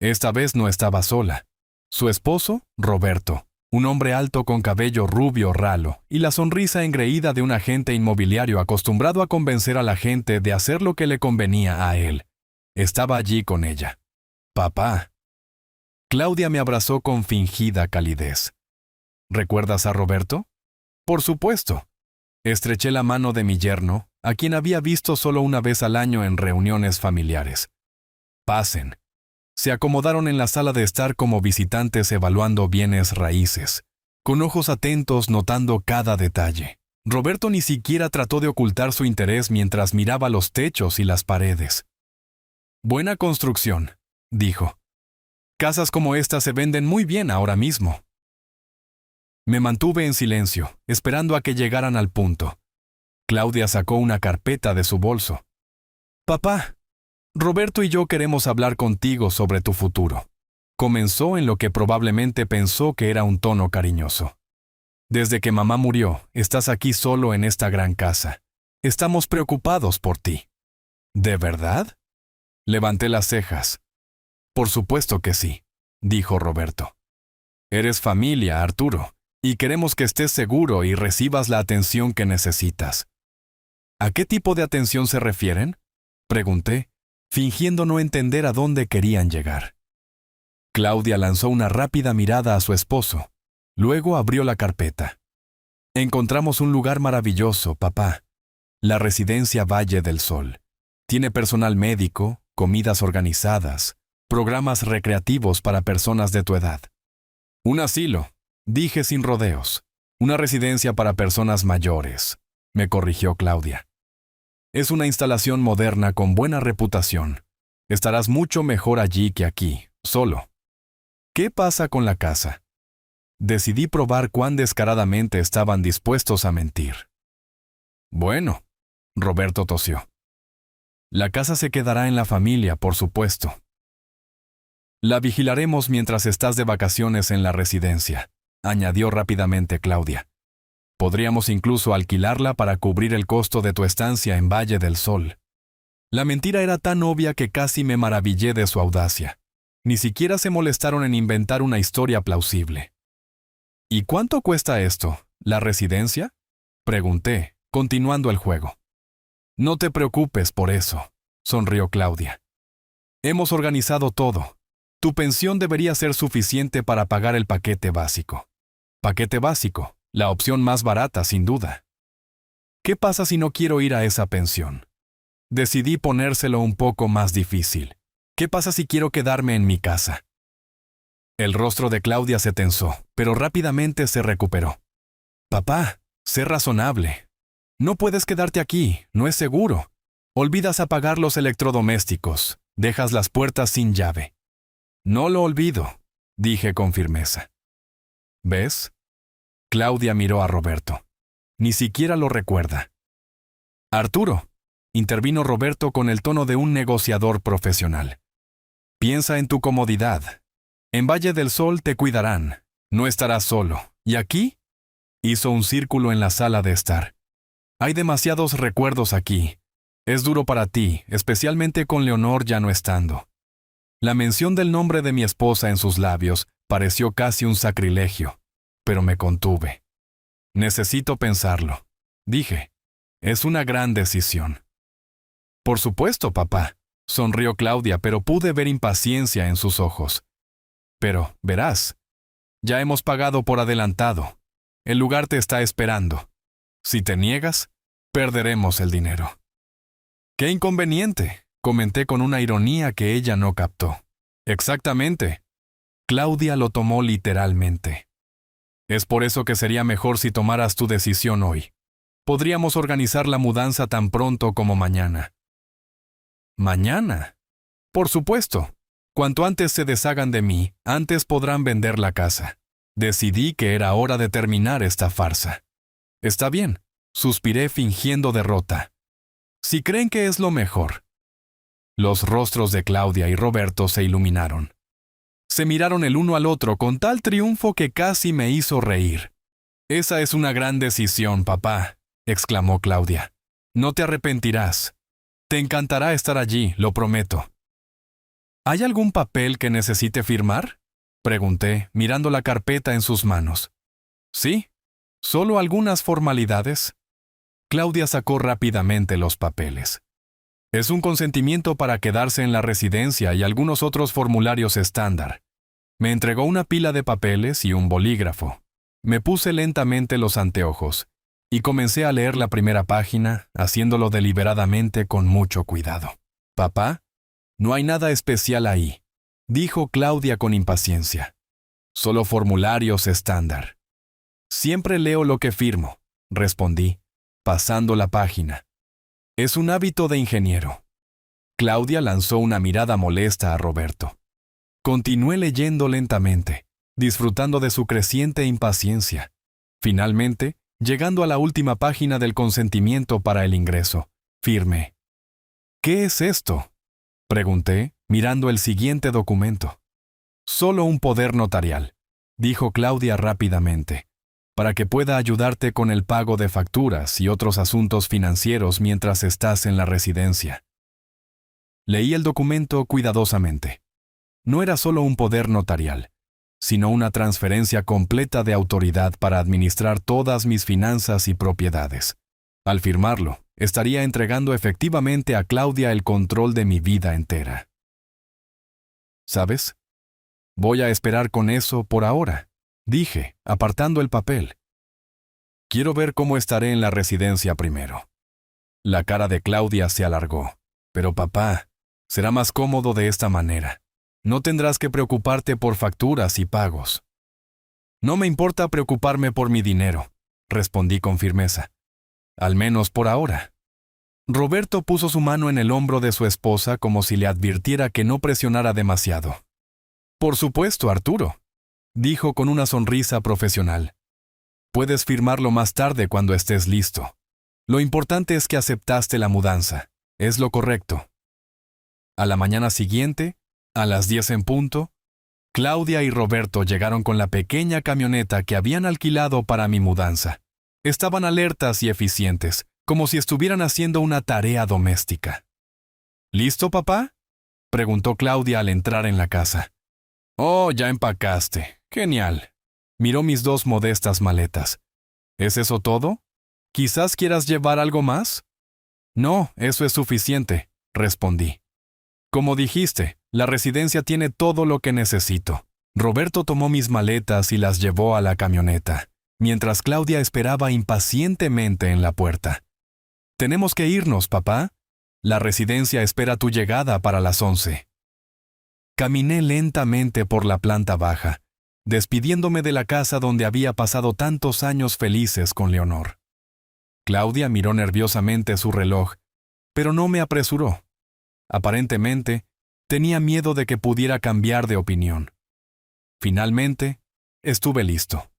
Esta vez no estaba sola. Su esposo, Roberto, un hombre alto con cabello rubio ralo y la sonrisa engreída de un agente inmobiliario acostumbrado a convencer a la gente de hacer lo que le convenía a él, estaba allí con ella. Papá. Claudia me abrazó con fingida calidez. ¿Recuerdas a Roberto? Por supuesto. Estreché la mano de mi yerno, a quien había visto solo una vez al año en reuniones familiares. Pasen. Se acomodaron en la sala de estar como visitantes evaluando bienes raíces, con ojos atentos notando cada detalle. Roberto ni siquiera trató de ocultar su interés mientras miraba los techos y las paredes. Buena construcción, dijo. Casas como esta se venden muy bien ahora mismo. Me mantuve en silencio, esperando a que llegaran al punto. Claudia sacó una carpeta de su bolso. Papá, Roberto y yo queremos hablar contigo sobre tu futuro. Comenzó en lo que probablemente pensó que era un tono cariñoso. Desde que mamá murió, estás aquí solo en esta gran casa. Estamos preocupados por ti. ¿De verdad? Levanté las cejas. Por supuesto que sí, dijo Roberto. Eres familia, Arturo, y queremos que estés seguro y recibas la atención que necesitas. ¿A qué tipo de atención se refieren? Pregunté, fingiendo no entender a dónde querían llegar. Claudia lanzó una rápida mirada a su esposo. Luego abrió la carpeta. Encontramos un lugar maravilloso, papá. La residencia Valle del Sol. Tiene personal médico, comidas organizadas, programas recreativos para personas de tu edad. Un asilo, dije sin rodeos. Una residencia para personas mayores, me corrigió Claudia. Es una instalación moderna con buena reputación. Estarás mucho mejor allí que aquí, solo. ¿Qué pasa con la casa? Decidí probar cuán descaradamente estaban dispuestos a mentir. Bueno, Roberto tosió. La casa se quedará en la familia, por supuesto. La vigilaremos mientras estás de vacaciones en la residencia, añadió rápidamente Claudia. Podríamos incluso alquilarla para cubrir el costo de tu estancia en Valle del Sol. La mentira era tan obvia que casi me maravillé de su audacia. Ni siquiera se molestaron en inventar una historia plausible. ¿Y cuánto cuesta esto, la residencia? Pregunté, continuando el juego. No te preocupes por eso, sonrió Claudia. Hemos organizado todo. Tu pensión debería ser suficiente para pagar el paquete básico. Paquete básico. La opción más barata, sin duda. ¿Qué pasa si no quiero ir a esa pensión? Decidí ponérselo un poco más difícil. ¿Qué pasa si quiero quedarme en mi casa? El rostro de Claudia se tensó, pero rápidamente se recuperó. Papá, sé razonable. No puedes quedarte aquí, no es seguro. Olvidas apagar los electrodomésticos, dejas las puertas sin llave. No lo olvido, dije con firmeza. ¿Ves? Claudia miró a Roberto. Ni siquiera lo recuerda. Arturo, intervino Roberto con el tono de un negociador profesional. Piensa en tu comodidad. En Valle del Sol te cuidarán. No estarás solo. ¿Y aquí? Hizo un círculo en la sala de estar. Hay demasiados recuerdos aquí. Es duro para ti, especialmente con Leonor ya no estando. La mención del nombre de mi esposa en sus labios pareció casi un sacrilegio, pero me contuve. Necesito pensarlo, dije. Es una gran decisión. Por supuesto, papá, sonrió Claudia, pero pude ver impaciencia en sus ojos. Pero, verás, ya hemos pagado por adelantado. El lugar te está esperando. Si te niegas, perderemos el dinero. ¡Qué inconveniente!, comenté con una ironía que ella no captó. Exactamente. Claudia lo tomó literalmente. Es por eso que sería mejor si tomaras tu decisión hoy. Podríamos organizar la mudanza tan pronto como mañana. ¿Mañana? Por supuesto. Cuanto antes se deshagan de mí, antes podrán vender la casa. Decidí que era hora de terminar esta farsa. Está bien, suspiré fingiendo derrota. Si creen que es lo mejor. Los rostros de Claudia y Roberto se iluminaron. Se miraron el uno al otro con tal triunfo que casi me hizo reír. Esa es una gran decisión, papá, exclamó Claudia. No te arrepentirás. Te encantará estar allí, lo prometo. ¿Hay algún papel que necesite firmar?, pregunté, mirando la carpeta en sus manos. Sí, solo algunas formalidades. Claudia sacó rápidamente los papeles. Es un consentimiento para quedarse en la residencia y algunos otros formularios estándar. Me entregó una pila de papeles y un bolígrafo. Me puse lentamente los anteojos y comencé a leer la primera página, haciéndolo deliberadamente con mucho cuidado. Papá, no hay nada especial ahí, dijo Claudia con impaciencia. Solo formularios estándar. Siempre leo lo que firmo, respondí, pasando la página. Es un hábito de ingeniero. Claudia lanzó una mirada molesta a Roberto. Continué leyendo lentamente, disfrutando de su creciente impaciencia. Finalmente, llegando a la última página del consentimiento para el ingreso, firmé. ¿Qué es esto?, pregunté, mirando el siguiente documento. Solo un poder notarial, dijo Claudia rápidamente, para que pueda ayudarte con el pago de facturas y otros asuntos financieros mientras estás en la residencia. Leí el documento cuidadosamente. No era solo un poder notarial, sino una transferencia completa de autoridad para administrar todas mis finanzas y propiedades. Al firmarlo, estaría entregando efectivamente a Claudia el control de mi vida entera. ¿Sabes? Voy a esperar con eso por ahora, dije, apartando el papel. Quiero ver cómo estaré en la residencia primero. La cara de Claudia se alargó. Pero papá, será más cómodo de esta manera. No tendrás que preocuparte por facturas y pagos. No me importa preocuparme por mi dinero, respondí con firmeza. Al menos por ahora. Roberto puso su mano en el hombro de su esposa como si le advirtiera que no presionara demasiado. Por supuesto, Arturo, dijo con una sonrisa profesional. Puedes firmarlo más tarde cuando estés listo. Lo importante es que aceptaste la mudanza. Es lo correcto. A la mañana siguiente, a las 10 en punto, Claudia y Roberto llegaron con la pequeña camioneta que habían alquilado para mi mudanza. Estaban alertas y eficientes, como si estuvieran haciendo una tarea doméstica. ¿Listo, papá?, preguntó Claudia al entrar en la casa. Oh, ya empacaste. Genial. Miró mis dos modestas maletas. ¿Es eso todo? ¿Quizás quieras llevar algo más? No, eso es suficiente, respondí. Como dijiste, la residencia tiene todo lo que necesito. Roberto tomó mis maletas y las llevó a la camioneta, mientras Claudia esperaba impacientemente en la puerta. Tenemos que irnos, papá. La residencia espera tu llegada para las 11. Caminé lentamente por la planta baja, despidiéndome de la casa donde había pasado tantos años felices con Leonor. Claudia miró nerviosamente su reloj, pero no me apresuró. Aparentemente, Tenía miedo de que pudiera cambiar de opinión. Finalmente, estuve listo.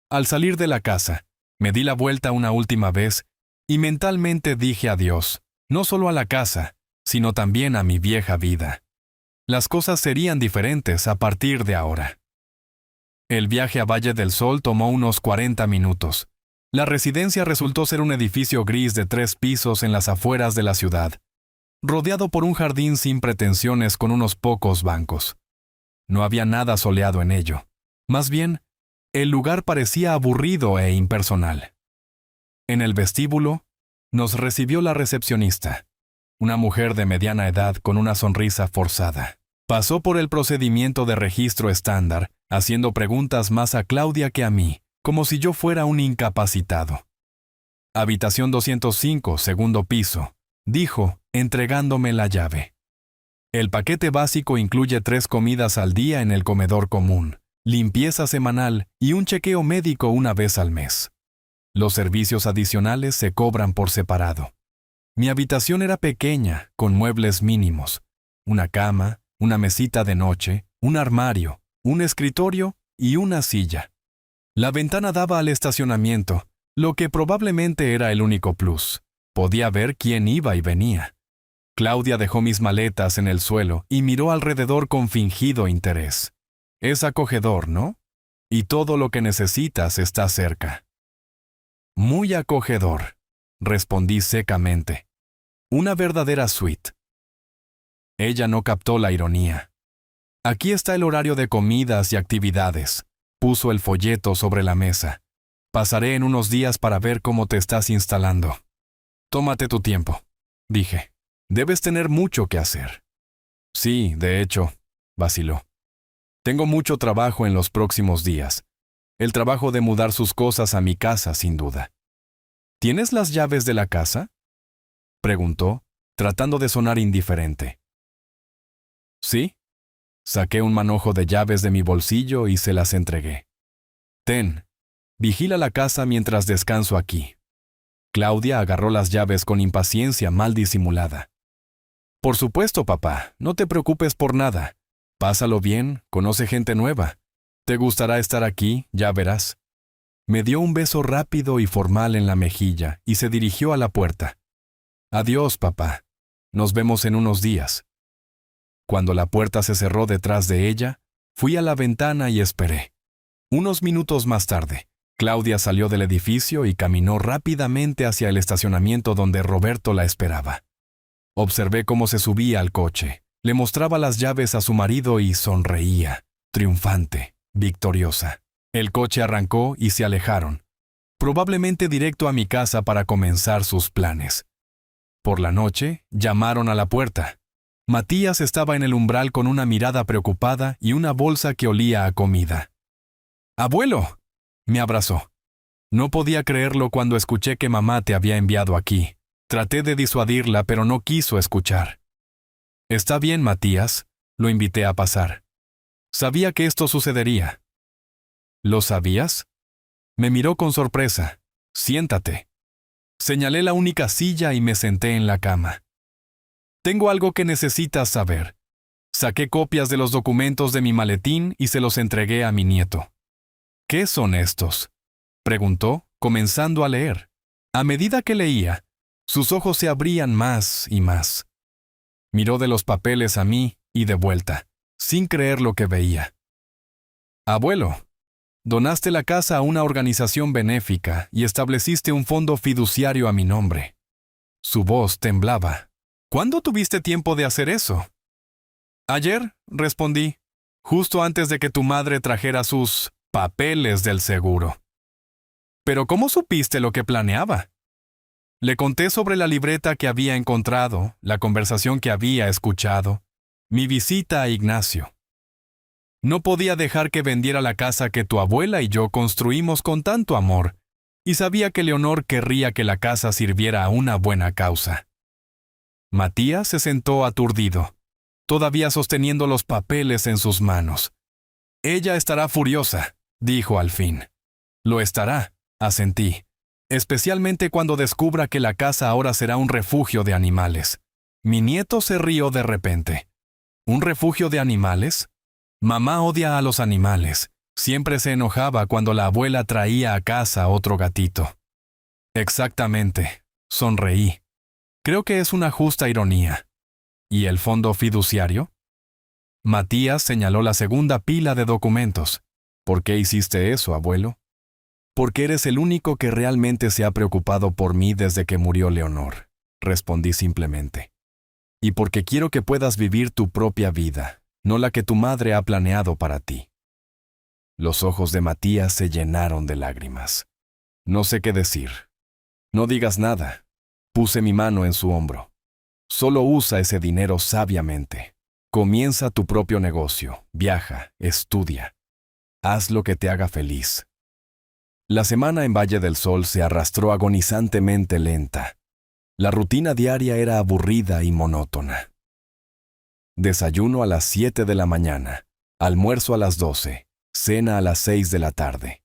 Al salir de la casa, me di la vuelta una última vez y mentalmente dije adiós, no solo a la casa, sino también a mi vieja vida. Las cosas serían diferentes a partir de ahora. El viaje a Valle del Sol tomó unos 40 minutos. La residencia resultó ser un edificio gris de 3 pisos en las afueras de la ciudad, rodeado por un jardín sin pretensiones con unos pocos bancos. No había nada soleado en ello. Más bien, el lugar parecía aburrido e impersonal. En el vestíbulo, nos recibió la recepcionista, una mujer de mediana edad con una sonrisa forzada. Pasó por el procedimiento de registro estándar, haciendo preguntas más a Claudia que a mí, como si yo fuera un incapacitado. Habitación 205, segundo piso, dijo, entregándome la llave. El paquete básico incluye 3 comidas al día en el comedor común, limpieza semanal y un chequeo médico una vez al mes. Los servicios adicionales se cobran por separado. Mi habitación era pequeña, con muebles mínimos, una cama, una mesita de noche, un armario, un escritorio y una silla. La ventana daba al estacionamiento, lo que probablemente era el único plus. Podía ver quién iba y venía. Claudia dejó mis maletas en el suelo y miró alrededor con fingido interés. Es acogedor, ¿no? Y todo lo que necesitas está cerca. Muy acogedor, respondí secamente. Una verdadera suite. Ella no captó la ironía. Aquí está el horario de comidas y actividades. Puso el folleto sobre la mesa. Pasaré en unos días para ver cómo te estás instalando. Tómate tu tiempo, dije. Debes tener mucho que hacer. Sí, de hecho, vaciló. Tengo mucho trabajo en los próximos días. El trabajo de mudar sus cosas a mi casa, sin duda. ¿Tienes las llaves de la casa?, preguntó, tratando de sonar indiferente. Sí. Saqué un manojo de llaves de mi bolsillo y se las entregué. Ten, vigila la casa mientras descanso aquí. Claudia agarró las llaves con impaciencia mal disimulada. Por supuesto, papá, no te preocupes por nada. Pásalo bien, conoce gente nueva. Te gustará estar aquí, ya verás. Me dio un beso rápido y formal en la mejilla y se dirigió a la puerta. Adiós, papá. Nos vemos en unos días. Cuando la puerta se cerró detrás de ella, fui a la ventana y esperé. Unos minutos más tarde, Claudia salió del edificio y caminó rápidamente hacia el estacionamiento donde Roberto la esperaba. Observé cómo se subía al coche, le mostraba las llaves a su marido y sonreía, triunfante, victoriosa. El coche arrancó y se alejaron, probablemente directo a mi casa para comenzar sus planes. Por la noche, llamaron a la puerta. Matías estaba en el umbral con una mirada preocupada y una bolsa que olía a comida. ¡Abuelo!, me abrazó. No podía creerlo cuando escuché que mamá te había enviado aquí. Traté de disuadirla, pero no quiso escuchar. Está bien, Matías, lo invité a pasar. Sabía que esto sucedería. ¿Lo sabías? Me miró con sorpresa. Siéntate. Señalé la única silla y me senté en la cama. Tengo algo que necesitas saber. Saqué copias de los documentos de mi maletín y se los entregué a mi nieto. ¿Qué son estos?, preguntó, comenzando a leer. A medida que leía, sus ojos se abrían más y más. Miró de los papeles a mí y de vuelta, sin creer lo que veía. Abuelo, donaste la casa a una organización benéfica y estableciste un fondo fiduciario a mi nombre. Su voz temblaba. ¿Cuándo tuviste tiempo de hacer eso? Ayer, respondí, justo antes de que tu madre trajera sus papeles del seguro. ¿Pero cómo supiste lo que planeaba? Le conté sobre la libreta que había encontrado, la conversación que había escuchado, mi visita a Ignacio. No podía dejar que vendiera la casa que tu abuela y yo construimos con tanto amor, y sabía que Leonor querría que la casa sirviera a una buena causa. Matías se sentó aturdido, todavía sosteniendo los papeles en sus manos. Ella estará furiosa, dijo al fin. Lo estará, asentí, especialmente cuando descubra que la casa ahora será un refugio de animales. Mi nieto se rió de repente. ¿Un refugio de animales? Mamá odia a los animales. Siempre se enojaba cuando la abuela traía a casa otro gatito. Exactamente, sonreí. Creo que es una justa ironía. ¿Y el fondo fiduciario? Matías señaló la segunda pila de documentos. ¿Por qué hiciste eso, abuelo? Porque eres el único que realmente se ha preocupado por mí desde que murió Leonor, respondí simplemente. Y porque quiero que puedas vivir tu propia vida, no la que tu madre ha planeado para ti. Los ojos de Matías se llenaron de lágrimas. No sé qué decir. No digas nada. Puse mi mano en su hombro. Solo usa ese dinero sabiamente. Comienza tu propio negocio, viaja, estudia. Haz lo que te haga feliz. La semana en Valle del Sol se arrastró agonizantemente lenta. La rutina diaria era aburrida y monótona. Desayuno a las 7 de la mañana, almuerzo a las 12, cena a las 6 de la tarde.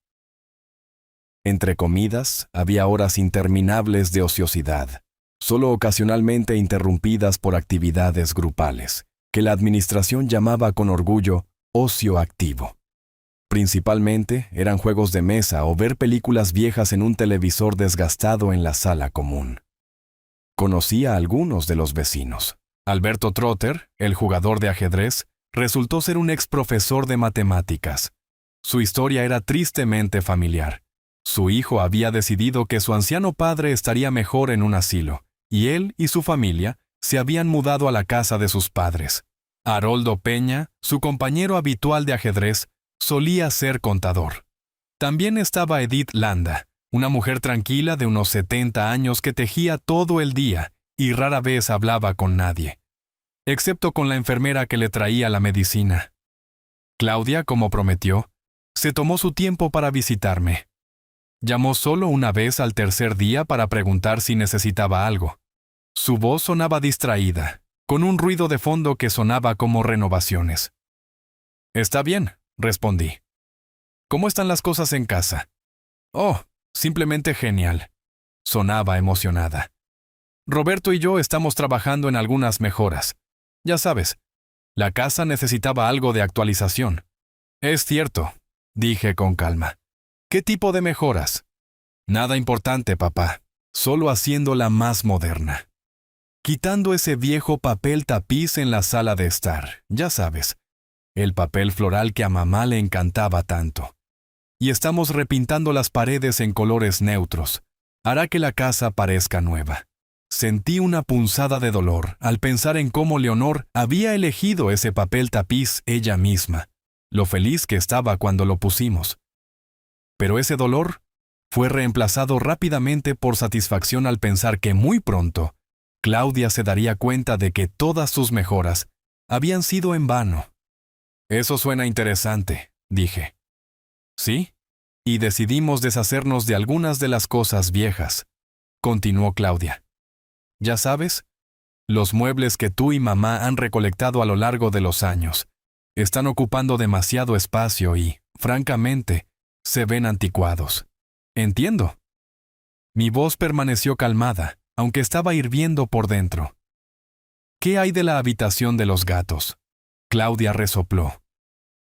Entre comidas, había horas interminables de ociosidad, solo ocasionalmente interrumpidas por actividades grupales, que la administración llamaba con orgullo ocio activo. Principalmente eran juegos de mesa o ver películas viejas en un televisor desgastado en la sala común. Conocí a algunos de los vecinos. Alberto Trotter, el jugador de ajedrez, resultó ser un ex profesor de matemáticas. Su historia era tristemente familiar. Su hijo había decidido que su anciano padre estaría mejor en un asilo, y él y su familia se habían mudado a la casa de sus padres. Haroldo Peña, su compañero habitual de ajedrez, solía ser contador. También estaba Edith Landa, una mujer tranquila de unos 70 años que tejía todo el día y rara vez hablaba con nadie, excepto con la enfermera que le traía la medicina. Claudia, como prometió, se tomó su tiempo para visitarme. Llamó solo una vez al tercer día para preguntar si necesitaba algo. Su voz sonaba distraída, con un ruido de fondo que sonaba como renovaciones. «Está bien», respondí. «¿Cómo están las cosas en casa?» «Oh, simplemente genial», sonaba emocionada. «Roberto y yo estamos trabajando en algunas mejoras. Ya sabes, la casa necesitaba algo de actualización». «Es cierto», dije con calma. «¿Qué tipo de mejoras?» «Nada importante, papá, solo haciéndola más moderna. Quitando ese viejo papel tapiz en la sala de estar, ya sabes, el papel floral que a mamá le encantaba tanto. Y estamos repintando las paredes en colores neutros. Hará que la casa parezca nueva». Sentí una punzada de dolor al pensar en cómo Leonor había elegido ese papel tapiz ella misma, lo feliz que estaba cuando lo pusimos. Pero ese dolor fue reemplazado rápidamente por satisfacción al pensar que muy pronto Claudia se daría cuenta de que todas sus mejoras habían sido en vano. «Eso suena interesante», dije. «Sí, y decidimos deshacernos de algunas de las cosas viejas», continuó Claudia. «Ya sabes, los muebles que tú y mamá han recolectado a lo largo de los años están ocupando demasiado espacio y, francamente, se ven anticuados. Entiendo». Mi voz permaneció calmada, aunque estaba hirviendo por dentro. «¿Qué hay de la habitación de los gatos?», Claudia resopló.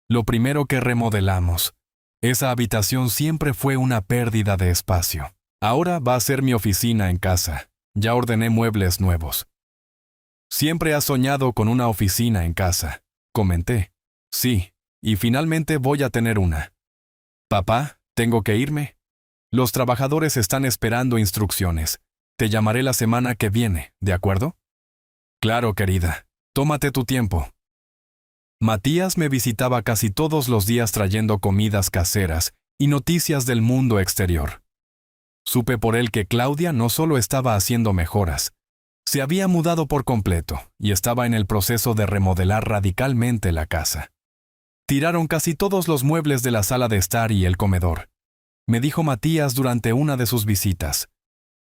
«Lo primero que remodelamos. Esa habitación siempre fue una pérdida de espacio. Ahora va a ser mi oficina en casa. Ya ordené muebles nuevos». «Siempre has soñado con una oficina en casa», comenté. «Sí, y finalmente voy a tener una». «Papá, ¿tengo que irme? Los trabajadores están esperando instrucciones. Te llamaré la semana que viene, ¿de acuerdo?» «Claro, querida. Tómate tu tiempo». Matías me visitaba casi todos los días trayendo comidas caseras y noticias del mundo exterior. Supe por él que Claudia no solo estaba haciendo mejoras, se había mudado por completo y estaba en el proceso de remodelar radicalmente la casa. Tiraron casi todos los muebles de la sala de estar y el comedor, me dijo Matías durante una de sus visitas.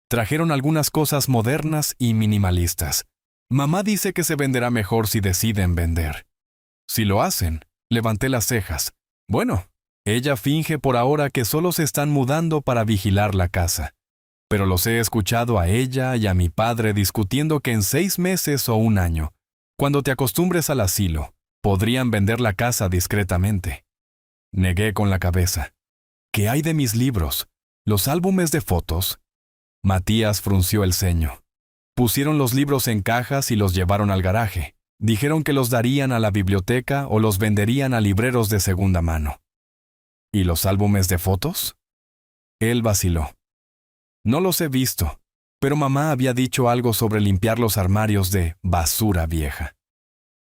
Trajeron algunas cosas modernas y minimalistas. Mamá dice que se venderá mejor si deciden vender. Si lo hacen, levanté las cejas. Bueno, ella finge por ahora que solo se están mudando para vigilar la casa. Pero los he escuchado a ella y a mi padre discutiendo que en 6 meses o un año Cuando te acostumbres al asilo, podrían vender la casa discretamente. Negué con la cabeza. ¿Qué hay de mis libros? ¿Los álbumes de fotos? Matías frunció el ceño. Pusieron los libros en cajas y los llevaron al garaje. Dijeron que los darían a la biblioteca o los venderían a libreros de segunda mano. ¿Y los álbumes de fotos? Él vaciló. No los he visto, pero mamá había dicho algo sobre limpiar los armarios de basura vieja.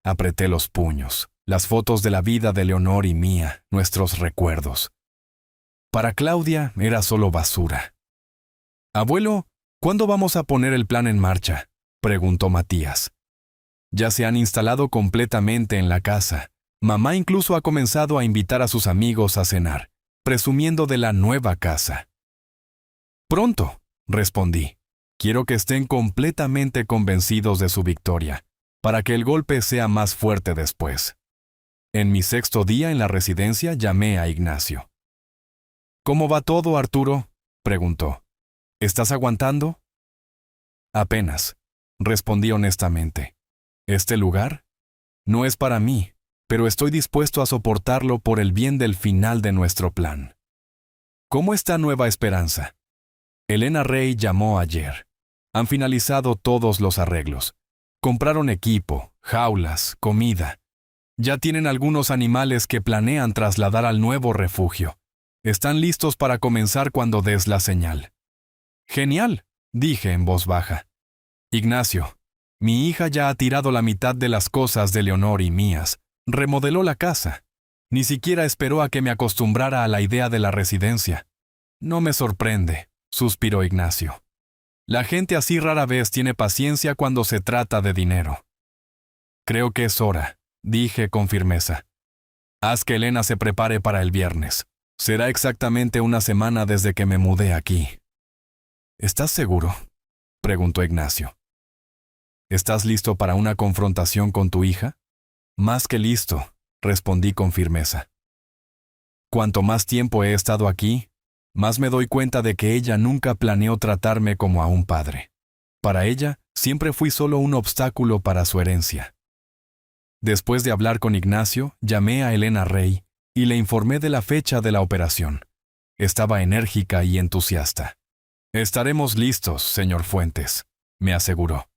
Apreté los puños. Las fotos de la vida de Leonor y mía, nuestros recuerdos. Para Claudia era solo basura. Abuelo, ¿cuándo vamos a poner el plan en marcha?, preguntó Matías. Ya se han instalado completamente en la casa. Mamá incluso ha comenzado a invitar a sus amigos a cenar, presumiendo de la nueva casa. Pronto, respondí. Quiero que estén completamente convencidos de su victoria, para que el golpe sea más fuerte después. En mi 6º día en la residencia llamé a Ignacio. ¿Cómo va todo, Arturo?, preguntó. ¿Estás aguantando? Apenas, respondí honestamente. ¿Este lugar? No es para mí, pero estoy dispuesto a soportarlo por el bien del final de nuestro plan. ¿Cómo está Nueva Esperanza? Elena Rey llamó ayer. Han finalizado todos los arreglos. Compraron equipo, jaulas, comida. Ya tienen algunos animales que planean trasladar al nuevo refugio. Están listos para comenzar cuando des la señal. Genial, dije en voz baja. Ignacio, mi hija ya ha tirado la mitad de las cosas de Leonor y mías. Remodeló la casa. Ni siquiera esperó a que me acostumbrara a la idea de la residencia. No me sorprende, suspiró Ignacio. La gente así rara vez tiene paciencia cuando se trata de dinero. Creo que es hora, dije con firmeza. Haz que Elena se prepare para el viernes. Será exactamente una semana desde que me mudé aquí. ¿Estás seguro?, preguntó Ignacio. ¿Estás listo para una confrontación con tu hija? Más que listo, respondí con firmeza. Cuanto más tiempo he estado aquí, más me doy cuenta de que ella nunca planeó tratarme como a un padre. Para ella, siempre fui solo un obstáculo para su herencia. Después de hablar con Ignacio, llamé a Elena Rey y le informé de la fecha de la operación. Estaba enérgica y entusiasta. Estaremos listos, señor Fuentes, me aseguró.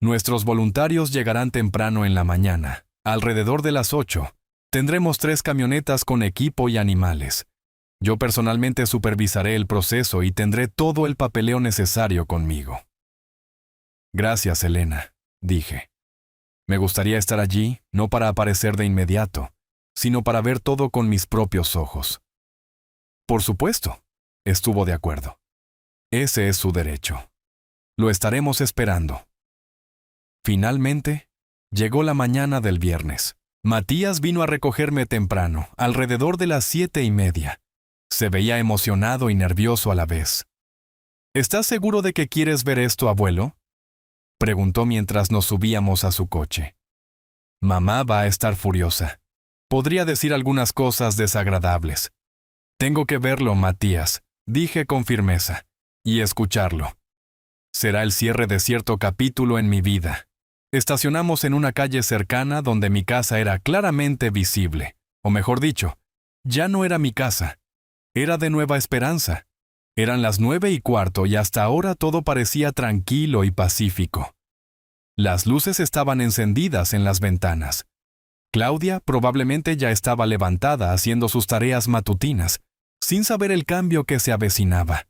Nuestros voluntarios llegarán temprano en la mañana, alrededor de las 8. Tendremos 3 camionetas con equipo y animales. Yo personalmente supervisaré el proceso y tendré todo el papeleo necesario conmigo. Gracias, Elena, dije. Me gustaría estar allí, no para aparecer de inmediato, sino para ver todo con mis propios ojos. Por supuesto, estuvo de acuerdo. Ese es su derecho. Lo estaremos esperando. Finalmente, llegó la mañana del viernes. Matías vino a recogerme temprano, alrededor de las 7:30. Se veía emocionado y nervioso a la vez. ¿Estás seguro de que quieres ver esto, abuelo?, preguntó mientras nos subíamos a su coche. Mamá va a estar furiosa. Podría decir algunas cosas desagradables. Tengo que verlo, Matías, dije con firmeza, y escucharlo. Será el cierre de cierto capítulo en mi vida. Estacionamos en una calle cercana donde mi casa era claramente visible, o mejor dicho, ya no era mi casa. Era de Nueva Esperanza. Eran las 9:15 y hasta ahora todo parecía tranquilo y pacífico. Las luces estaban encendidas en las ventanas. Claudia probablemente ya estaba levantada haciendo sus tareas matutinas, sin saber el cambio que se avecinaba.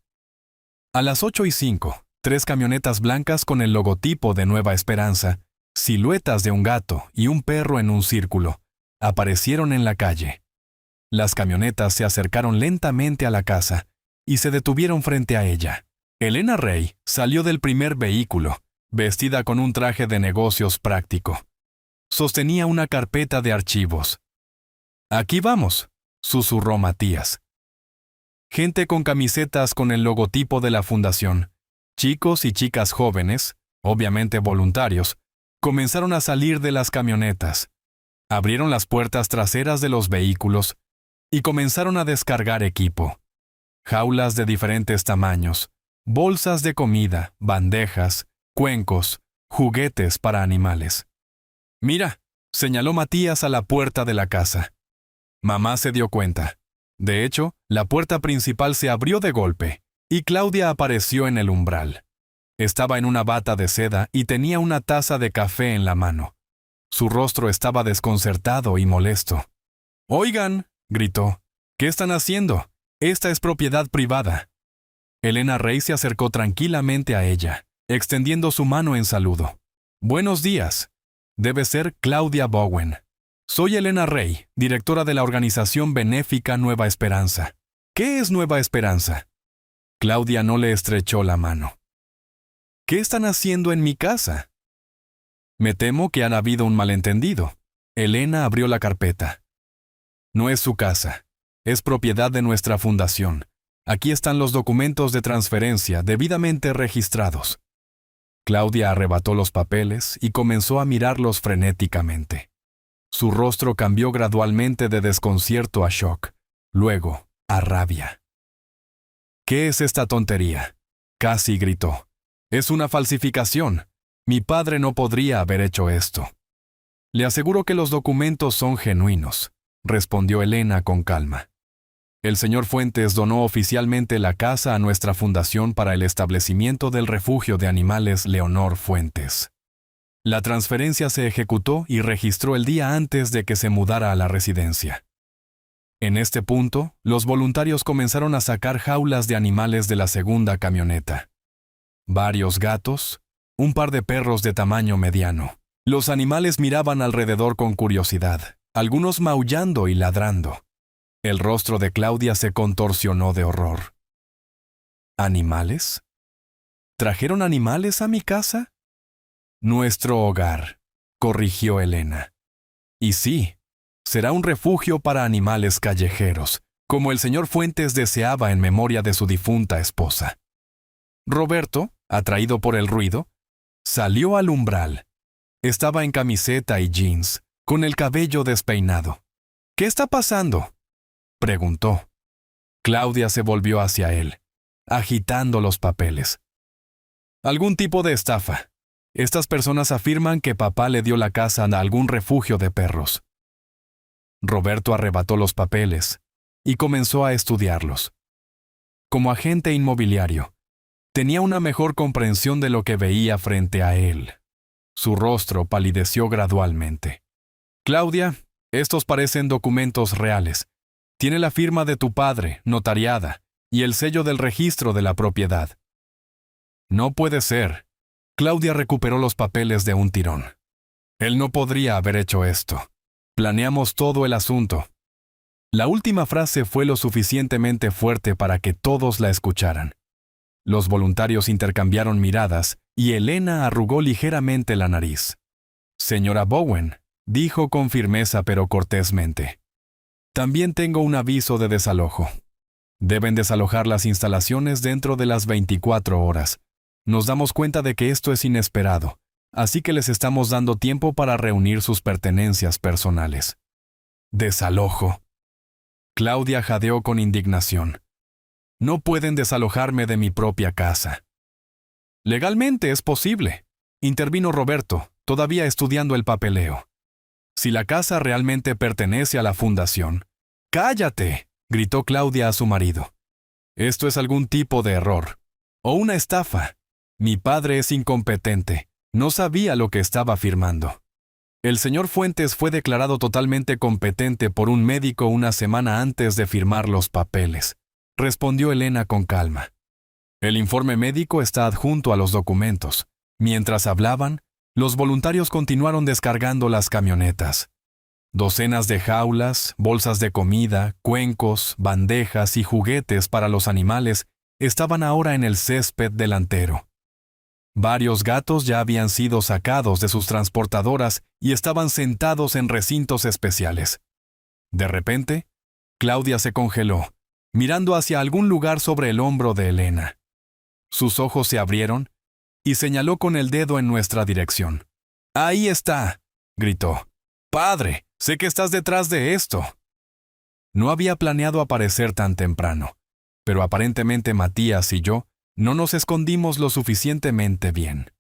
A las 8:05, 3 camionetas blancas con el logotipo de Nueva Esperanza, siluetas de un gato y un perro en un círculo, aparecieron en la calle. Las camionetas se acercaron lentamente a la casa y se detuvieron frente a ella. Elena Rey salió del primer vehículo, vestida con un traje de negocios práctico. Sostenía una carpeta de archivos. «Aquí vamos», susurró Matías. Gente con camisetas con el logotipo de la fundación, chicos y chicas jóvenes, obviamente voluntarios, comenzaron a salir de las camionetas. Abrieron las puertas traseras de los vehículos y comenzaron a descargar equipo. Jaulas de diferentes tamaños, bolsas de comida, bandejas, cuencos, juguetes para animales. Mira, señaló Matías a la puerta de la casa. Mamá se dio cuenta. De hecho, la puerta principal se abrió de golpe, y Claudia apareció en el umbral. Estaba en una bata de seda y tenía una taza de café en la mano. Su rostro estaba desconcertado y molesto. «Oigan», gritó, «¿qué están haciendo? Esta es propiedad privada». Elena Rey se acercó tranquilamente a ella, extendiendo su mano en saludo. «Buenos días. Debe ser Claudia Bowen. Soy Elena Rey, directora de la organización benéfica Nueva Esperanza». «¿Qué es Nueva Esperanza?». Claudia no le estrechó la mano. «¿Qué están haciendo en mi casa?». «Me temo que ha habido un malentendido». Elena abrió la carpeta. «No es su casa. Es propiedad de nuestra fundación. Aquí están los documentos de transferencia debidamente registrados». Claudia arrebató los papeles y comenzó a mirarlos frenéticamente. Su rostro cambió gradualmente de desconcierto a shock, luego a rabia. «¿Qué es esta tontería?», casi gritó. «Es una falsificación. Mi padre no podría haber hecho esto». «Le aseguro que los documentos son genuinos», respondió Elena con calma. «El señor Fuentes donó oficialmente la casa a nuestra fundación para el establecimiento del refugio de animales Leonor Fuentes. La transferencia se ejecutó y registró el día antes de que se mudara a la residencia». En este punto, los voluntarios comenzaron a sacar jaulas de animales de la segunda camioneta. Varios gatos, un par de perros de tamaño mediano. Los animales miraban alrededor con curiosidad, algunos maullando y ladrando. El rostro de Claudia se contorsionó de horror. ¿Animales? ¿Trajeron animales a mi casa? «Nuestro hogar», corrigió Elena. «Y sí, será un refugio para animales callejeros, como el señor Fuentes deseaba en memoria de su difunta esposa». Roberto, atraído por el ruido, salió al umbral. Estaba en camiseta y jeans, con el cabello despeinado. «¿Qué está pasando?», preguntó. Claudia se volvió hacia él, agitando los papeles. «Algún tipo de estafa. Estas personas afirman que papá le dio la casa a algún refugio de perros». Roberto arrebató los papeles y comenzó a estudiarlos. Como agente inmobiliario, tenía una mejor comprensión de lo que veía frente a él. Su rostro palideció gradualmente. «Claudia, estos parecen documentos reales. Tiene la firma de tu padre, notariada, y el sello del registro de la propiedad». «No puede ser». Claudia recuperó los papeles de un tirón. «Él no podría haber hecho esto. Planeamos todo el asunto». La última frase fue lo suficientemente fuerte para que todos la escucharan. Los voluntarios intercambiaron miradas y Elena arrugó ligeramente la nariz. «Señora Bowen», dijo con firmeza pero cortésmente, «también tengo un aviso de desalojo. Deben desalojar las instalaciones dentro de las 24 horas. Nos damos cuenta de que esto es inesperado, así que les estamos dando tiempo para reunir sus pertenencias personales». «¿Desalojo?». Claudia jadeó con indignación. «No pueden desalojarme de mi propia casa». «Legalmente es posible», intervino Roberto, todavía estudiando el papeleo. «Si la casa realmente pertenece a la fundación». «¡Cállate!», gritó Claudia a su marido. «Esto es algún tipo de error. O una estafa. Mi padre es incompetente. No sabía lo que estaba firmando». «El señor Fuentes fue declarado totalmente competente por un médico una semana antes de firmar los papeles», respondió Elena con calma. «El informe médico está adjunto a los documentos». Mientras hablaban, los voluntarios continuaron descargando las camionetas. Docenas de jaulas, bolsas de comida, cuencos, bandejas y juguetes para los animales estaban ahora en el césped delantero. Varios gatos ya habían sido sacados de sus transportadoras y estaban sentados en recintos especiales. De repente, Claudia se congeló, mirando hacia algún lugar sobre el hombro de Elena. Sus ojos se abrieron y señaló con el dedo en nuestra dirección. «Ahí está», gritó. «Padre, sé que estás detrás de esto». No había planeado aparecer tan temprano, pero aparentemente Matías y yo no nos escondimos lo suficientemente bien.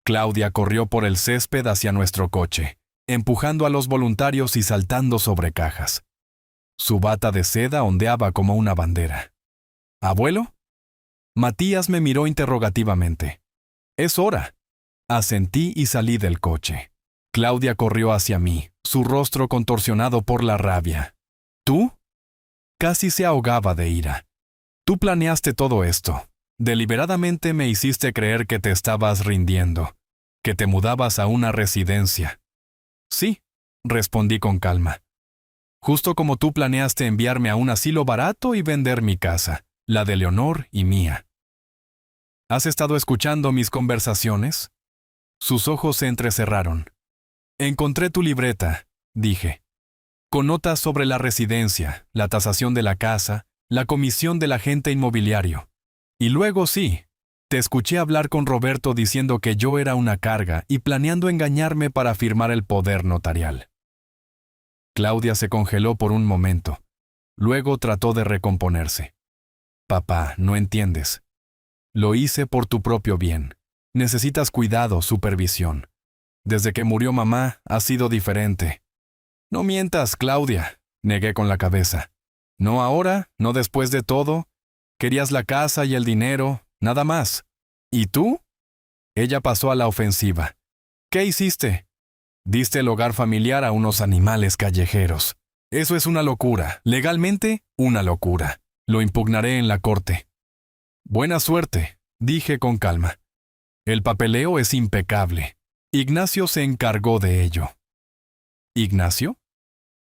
Claudia corrió por el césped hacia nuestro coche, empujando a los voluntarios y saltando sobre cajas. Su bata de seda ondeaba como una bandera. ¿Abuelo? Matías me miró interrogativamente. «Es hora». Asentí y salí del coche. Claudia corrió hacia mí, su rostro contorsionado por la rabia. ¿Tú? Casi se ahogaba de ira. Tú planeaste todo esto. Deliberadamente me hiciste creer que te estabas rindiendo, que te mudabas a una residencia. Sí, respondí con calma. Justo como tú planeaste enviarme a un asilo barato y vender mi casa, la de Leonor y mía. ¿Has estado escuchando mis conversaciones? Sus ojos se entrecerraron. Encontré tu libreta, dije, con notas sobre la residencia, la tasación de la casa, la comisión del agente inmobiliario. Y luego sí, te escuché hablar con Roberto diciendo que yo era una carga y planeando engañarme para firmar el poder notarial. Claudia se congeló por un momento. Luego trató de recomponerse. Papá, no entiendes. Lo hice por tu propio bien. Necesitas cuidado, supervisión. Desde que murió mamá, ha sido diferente. No mientas, Claudia, negué con la cabeza. No ahora, no después de todo. Querías la casa y el dinero, nada más. ¿Y tú? Ella pasó a la ofensiva. ¿Qué hiciste? Diste el hogar familiar a unos animales callejeros. Eso es una locura. Legalmente, una locura. Lo impugnaré en la corte. Buena suerte, dije con calma. El papeleo es impecable. Ignacio se encargó de ello. ¿Ignacio?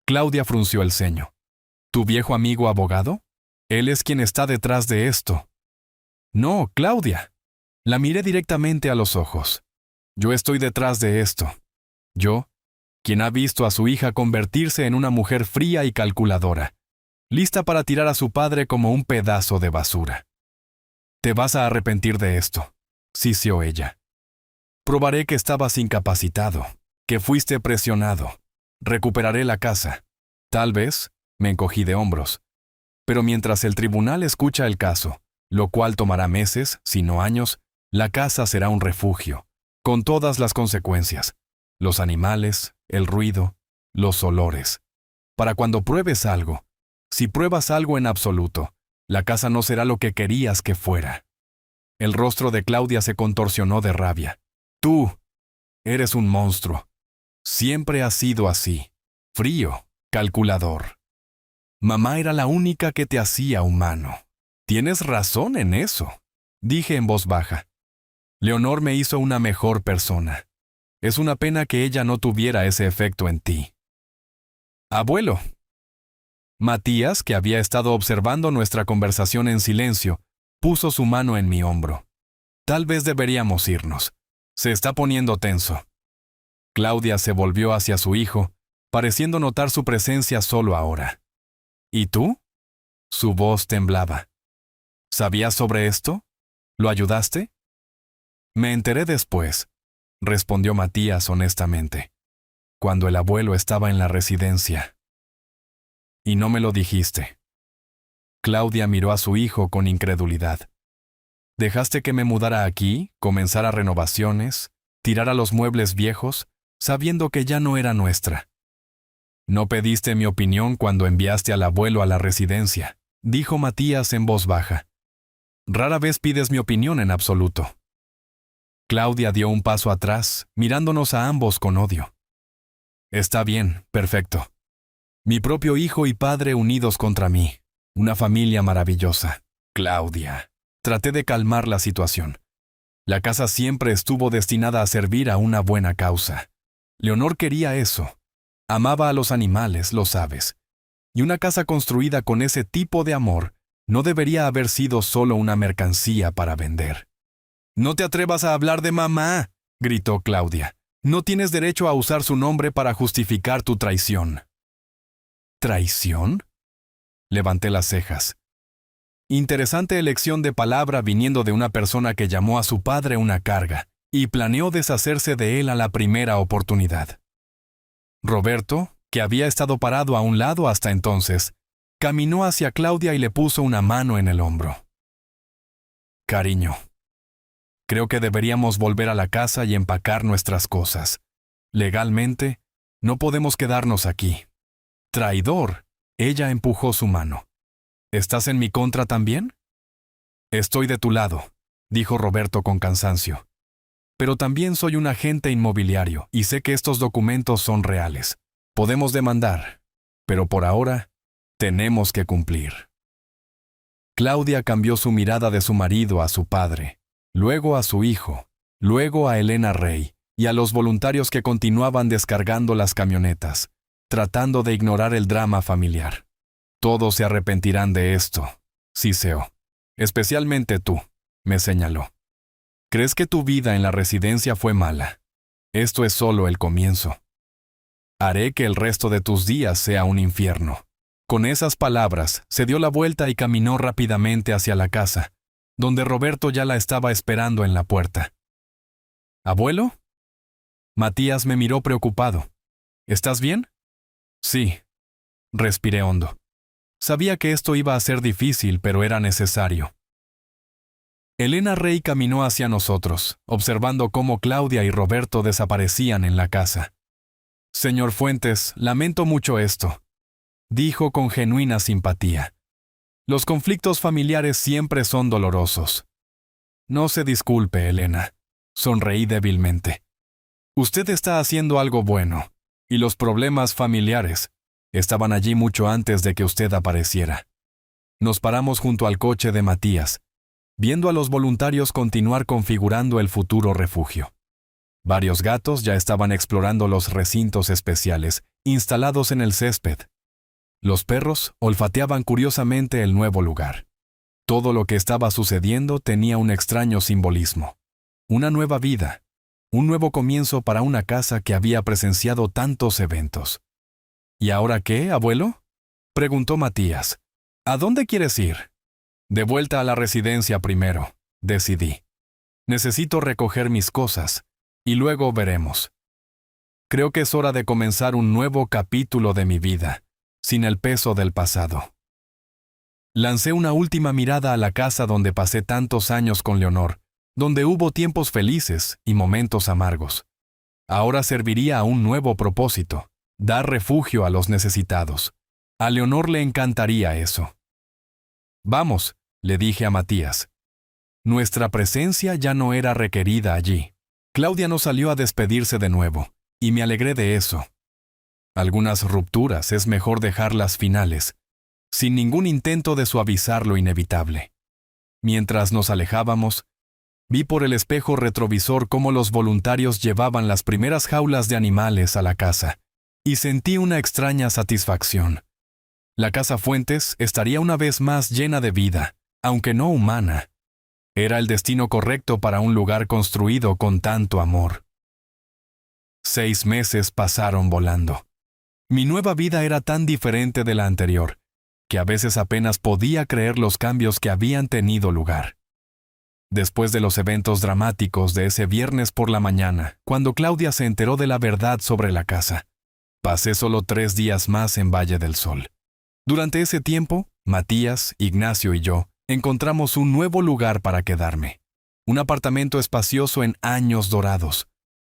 Claudia frunció el ceño. ¿Tu viejo amigo abogado? Él es quien está detrás de esto. No, Claudia. La miré directamente a los ojos. Yo estoy detrás de esto. Yo, quien ha visto a su hija convertirse en una mujer fría y calculadora, lista para tirar a su padre como un pedazo de basura. Te vas a arrepentir de esto, siseó ella. Probaré que estabas incapacitado, que fuiste presionado. Recuperaré la casa. Tal vez, me encogí de hombros. Pero mientras el tribunal escucha el caso, lo cual tomará meses, si no años, la casa será un refugio, con todas las consecuencias. Los animales, el ruido, los olores. Para cuando pruebes algo, si pruebas algo en absoluto, la casa no será lo que querías que fuera. El rostro de Claudia se contorsionó de rabia. Tú eres un monstruo. Siempre has sido así. Frío, calculador. Mamá era la única que te hacía humano. Tienes razón en eso, dije en voz baja. Leonor me hizo una mejor persona. Es una pena que ella no tuviera ese efecto en ti. Abuelo. Matías, que había estado observando nuestra conversación en silencio, puso su mano en mi hombro. Tal vez deberíamos irnos. Se está poniendo tenso. Claudia se volvió hacia su hijo, pareciendo notar su presencia solo ahora. ¿Y tú? Su voz temblaba. ¿Sabías sobre esto? ¿Lo ayudaste? Me enteré después, respondió Matías honestamente, cuando el abuelo estaba en la residencia. Y no me lo dijiste. Claudia miró a su hijo con incredulidad. ¿Dejaste que me mudara aquí, comenzara renovaciones, tirara los muebles viejos, sabiendo que ya no era nuestra? No pediste mi opinión cuando enviaste al abuelo a la residencia, dijo Matías en voz baja. Rara vez pides mi opinión en absoluto. Claudia dio un paso atrás, mirándonos a ambos con odio. Está bien, perfecto. Mi propio hijo y padre unidos contra mí. Una familia maravillosa. Claudia. Traté de calmar la situación. La casa siempre estuvo destinada a servir a una buena causa. Leonor quería eso. Amaba a los animales, lo sabes. Y una casa construida con ese tipo de amor no debería haber sido solo una mercancía para vender. «No te atrevas a hablar de mamá», gritó Claudia. «No tienes derecho a usar su nombre para justificar tu traición». ¿Traición? Levanté las cejas. Interesante elección de palabra viniendo de una persona que llamó a su padre una carga y planeó deshacerse de él a la primera oportunidad. Roberto, que había estado parado a un lado hasta entonces, caminó hacia Claudia y le puso una mano en el hombro. «Cariño». Creo que deberíamos volver a la casa y empacar nuestras cosas. Legalmente, no podemos quedarnos aquí. Traidor. Ella empujó su mano. ¿Estás en mi contra también? Estoy de tu lado, dijo Roberto con cansancio. Pero también soy un agente inmobiliario y sé que estos documentos son reales. Podemos demandar, pero por ahora tenemos que cumplir. Claudia cambió su mirada de su marido a su padre, luego a su hijo, luego a Elena Rey y a los voluntarios que continuaban descargando las camionetas, tratando de ignorar el drama familiar. Todos se arrepentirán de esto, Ciceo. Especialmente tú, me señaló. ¿Crees que tu vida en la residencia fue mala? Esto es solo el comienzo. Haré que el resto de tus días sea un infierno. Con esas palabras, se dio la vuelta y caminó rápidamente hacia la casa, donde Roberto ya la estaba esperando en la puerta. ¿Abuelo? Matías me miró preocupado. ¿Estás bien? Sí. Respiré hondo. Sabía que esto iba a ser difícil, pero era necesario. Elena Rey caminó hacia nosotros, observando cómo Claudia y Roberto desaparecían en la casa. Señor Fuentes, lamento mucho esto, dijo con genuina simpatía. Los conflictos familiares siempre son dolorosos. No se disculpe, Elena. Sonreí débilmente. Usted está haciendo algo bueno, y los problemas familiares estaban allí mucho antes de que usted apareciera. Nos paramos junto al coche de Matías, viendo a los voluntarios continuar configurando el futuro refugio. Varios gatos ya estaban explorando los recintos especiales, instalados en el césped. Los perros olfateaban curiosamente el nuevo lugar. Todo lo que estaba sucediendo tenía un extraño simbolismo. Una nueva vida, un nuevo comienzo para una casa que había presenciado tantos eventos. ¿Y ahora qué, abuelo? Preguntó Matías. ¿A dónde quieres ir? De vuelta a la residencia primero, decidí. Necesito recoger mis cosas, y luego veremos. Creo que es hora de comenzar un nuevo capítulo de mi vida, sin el peso del pasado. Lancé una última mirada a la casa donde pasé tantos años con Leonor, donde hubo tiempos felices y momentos amargos. Ahora serviría a un nuevo propósito, dar refugio a los necesitados. A Leonor le encantaría eso. Vamos, le dije a Matías. Nuestra presencia ya no era requerida allí. Claudia no salió a despedirse de nuevo, y me alegré de eso. Algunas rupturas es mejor dejarlas finales, sin ningún intento de suavizar lo inevitable. Mientras nos alejábamos, vi por el espejo retrovisor cómo los voluntarios llevaban las primeras jaulas de animales a la casa, y sentí una extraña satisfacción. La casa Fuentes estaría una vez más llena de vida, aunque no humana. Era el destino correcto para un lugar construido con tanto amor. 6 meses pasaron volando. Mi nueva vida era tan diferente de la anterior, que a veces apenas podía creer los cambios que habían tenido lugar. Después de los eventos dramáticos de ese viernes por la mañana, cuando Claudia se enteró de la verdad sobre la casa, pasé solo 3 días más en Valle del Sol. Durante ese tiempo, Matías, Ignacio y yo encontramos un nuevo lugar para quedarme. Un apartamento espacioso en Años Dorados.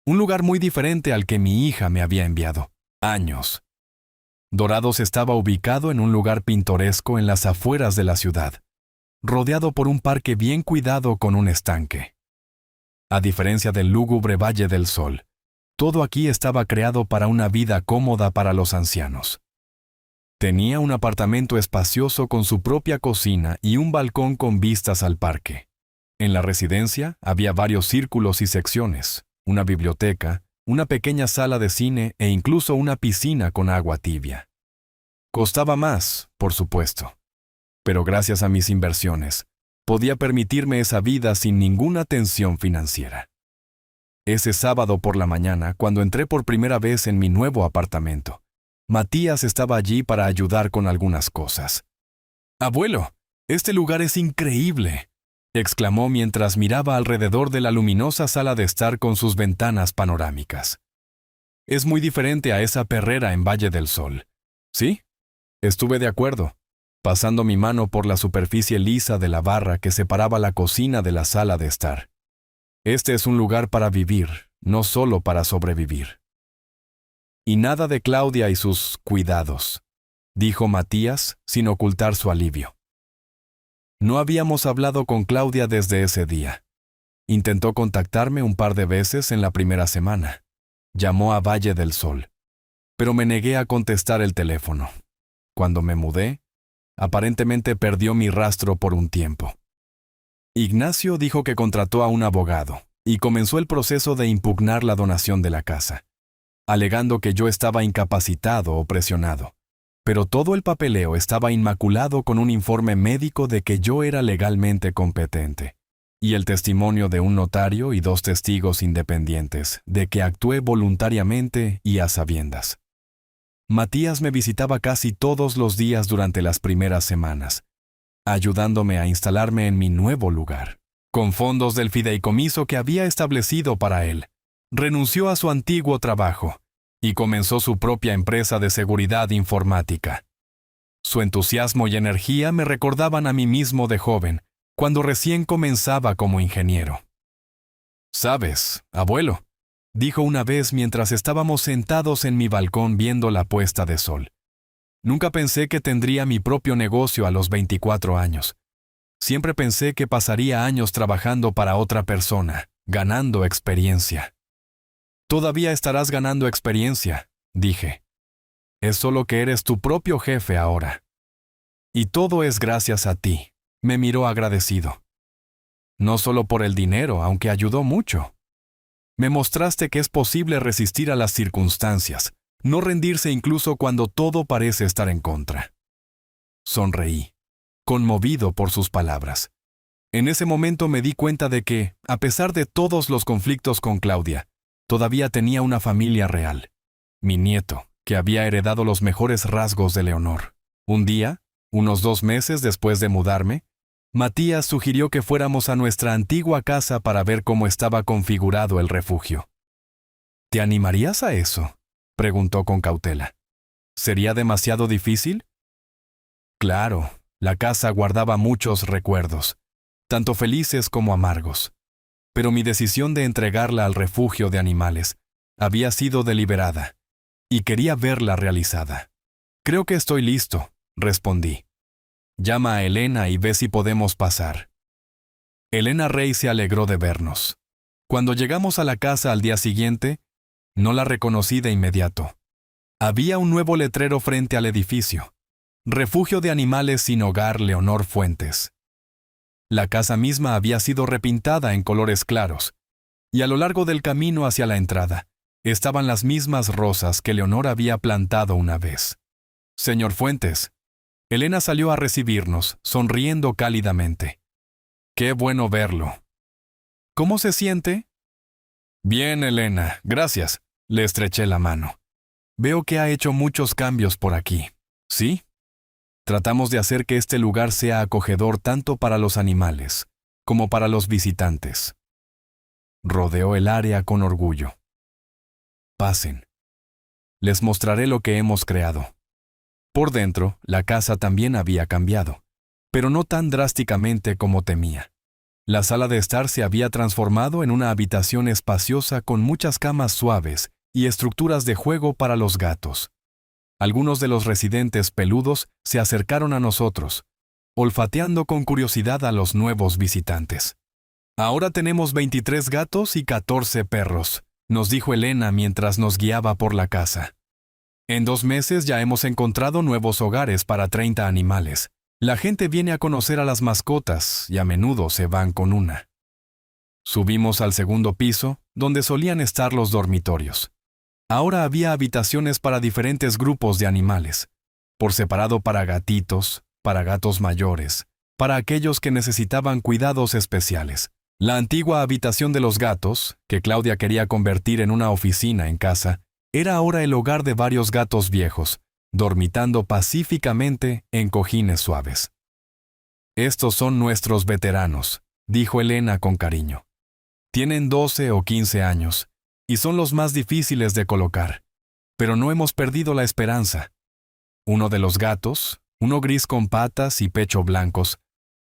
Un lugar muy diferente al que mi hija me había enviado. Años. Dorados estaba ubicado en un lugar pintoresco en las afueras de la ciudad, rodeado por un parque bien cuidado con un estanque. A diferencia del lúgubre Valle del Sol, todo aquí estaba creado para una vida cómoda para los ancianos. Tenía un apartamento espacioso con su propia cocina y un balcón con vistas al parque. En la residencia había varios círculos y secciones, una biblioteca, una pequeña sala de cine e incluso una piscina con agua tibia. Costaba más, por supuesto, pero gracias a mis inversiones, podía permitirme esa vida sin ninguna tensión financiera. Ese sábado por la mañana, cuando entré por primera vez en mi nuevo apartamento, Matías estaba allí para ayudar con algunas cosas. «Abuelo, este lugar es increíble», exclamó mientras miraba alrededor de la luminosa sala de estar con sus ventanas panorámicas. «Es muy diferente a esa perrera en Valle del Sol». «¿Sí?» Estuve de acuerdo, pasando mi mano por la superficie lisa de la barra que separaba la cocina de la sala de estar. Este es un lugar para vivir, no solo para sobrevivir. Y nada de Claudia y sus cuidados, dijo Matías, sin ocultar su alivio. No habíamos hablado con Claudia desde ese día. Intentó contactarme un par de veces en la primera semana. Llamó a Valle del Sol, pero me negué a contestar el teléfono. Cuando me mudé, aparentemente perdió mi rastro por un tiempo. Ignacio dijo que contrató a un abogado y comenzó el proceso de impugnar la donación de la casa, alegando que yo estaba incapacitado o presionado. Pero todo el papeleo estaba inmaculado con un informe médico de que yo era legalmente competente, y el testimonio de un notario y 2 testigos independientes de que actué voluntariamente y a sabiendas. Matías me visitaba casi todos los días durante las primeras semanas, ayudándome a instalarme en mi nuevo lugar. Con fondos del fideicomiso que había establecido para él, renunció a su antiguo trabajo y comenzó su propia empresa de seguridad informática. Su entusiasmo y energía me recordaban a mí mismo de joven, cuando recién comenzaba como ingeniero. «¿Sabes, abuelo?», dijo una vez mientras estábamos sentados en mi balcón viendo la puesta de sol. «Nunca pensé que tendría mi propio negocio a los 24 años. Siempre pensé que pasaría años trabajando para otra persona, ganando experiencia». «Todavía estarás ganando experiencia», dije. «Es solo que eres tu propio jefe ahora. Y todo es gracias a ti», me miró agradecido. «No solo por el dinero, aunque ayudó mucho. Me mostraste que es posible resistir a las circunstancias, no rendirse incluso cuando todo parece estar en contra». Sonreí, conmovido por sus palabras. En ese momento me di cuenta de que, a pesar de todos los conflictos con Claudia, todavía tenía una familia real. Mi nieto, que había heredado los mejores rasgos de Leonor. Un día, unos 2 meses después de mudarme, Matías sugirió que fuéramos a nuestra antigua casa para ver cómo estaba configurado el refugio. «¿Te animarías a eso?», preguntó con cautela. «¿Sería demasiado difícil?». Claro, la casa guardaba muchos recuerdos, tanto felices como amargos. Pero mi decisión de entregarla al refugio de animales había sido deliberada, y quería verla realizada. «Creo que estoy listo», respondí. «Llama a Elena y ve si podemos pasar». Elena Rey se alegró de vernos. Cuando llegamos a la casa al día siguiente, no la reconocí de inmediato. Había un nuevo letrero frente al edificio: «Refugio de Animales Sin Hogar Leonor Fuentes». La casa misma había sido repintada en colores claros, y a lo largo del camino hacia la entrada estaban las mismas rosas que Leonor había plantado una vez. «Señor Fuentes». Elena salió a recibirnos, sonriendo cálidamente. «Qué bueno verlo». «¿Cómo se siente?». «Bien, Elena, gracias», le estreché la mano. «Veo que ha hecho muchos cambios por aquí». «¿Sí?». Tratamos de hacer que este lugar sea acogedor tanto para los animales como para los visitantes. Rodeó el área con orgullo. «Pasen. Les mostraré lo que hemos creado». Por dentro, la casa también había cambiado, pero no tan drásticamente como temía. La sala de estar se había transformado en una habitación espaciosa con muchas camas suaves y estructuras de juego para los gatos. Algunos de los residentes peludos se acercaron a nosotros, olfateando con curiosidad a los nuevos visitantes. «Ahora tenemos 23 gatos y 14 perros», nos dijo Elena mientras nos guiaba por la casa. «En 2 meses ya hemos encontrado nuevos hogares para 30 animales. La gente viene a conocer a las mascotas y a menudo se van con una». Subimos al segundo piso, donde solían estar los dormitorios. Ahora había habitaciones para diferentes grupos de animales, por separado para gatitos, para gatos mayores, para aquellos que necesitaban cuidados especiales. La antigua habitación de los gatos, que Claudia quería convertir en una oficina en casa, era ahora el hogar de varios gatos viejos, dormitando pacíficamente en cojines suaves. «Estos son nuestros veteranos», dijo Elena con cariño. «Tienen 12 o 15 años, y son los más difíciles de colocar, pero no hemos perdido la esperanza». Uno de los gatos, uno gris con patas y pecho blancos,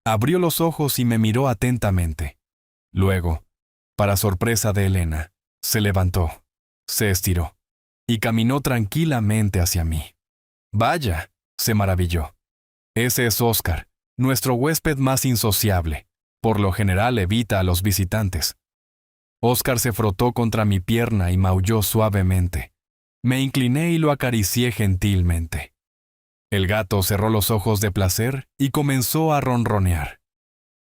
abrió los ojos y me miró atentamente. Luego, Para sorpresa de Elena, se levantó, se estiró y caminó tranquilamente hacia mí. «Vaya», se maravilló. «Ese es Oscar, nuestro huésped más insociable. Por lo general evita a los visitantes». Oscar se frotó contra mi pierna y maulló suavemente. Me incliné y lo acaricié gentilmente. El gato cerró los ojos de placer y comenzó a ronronear.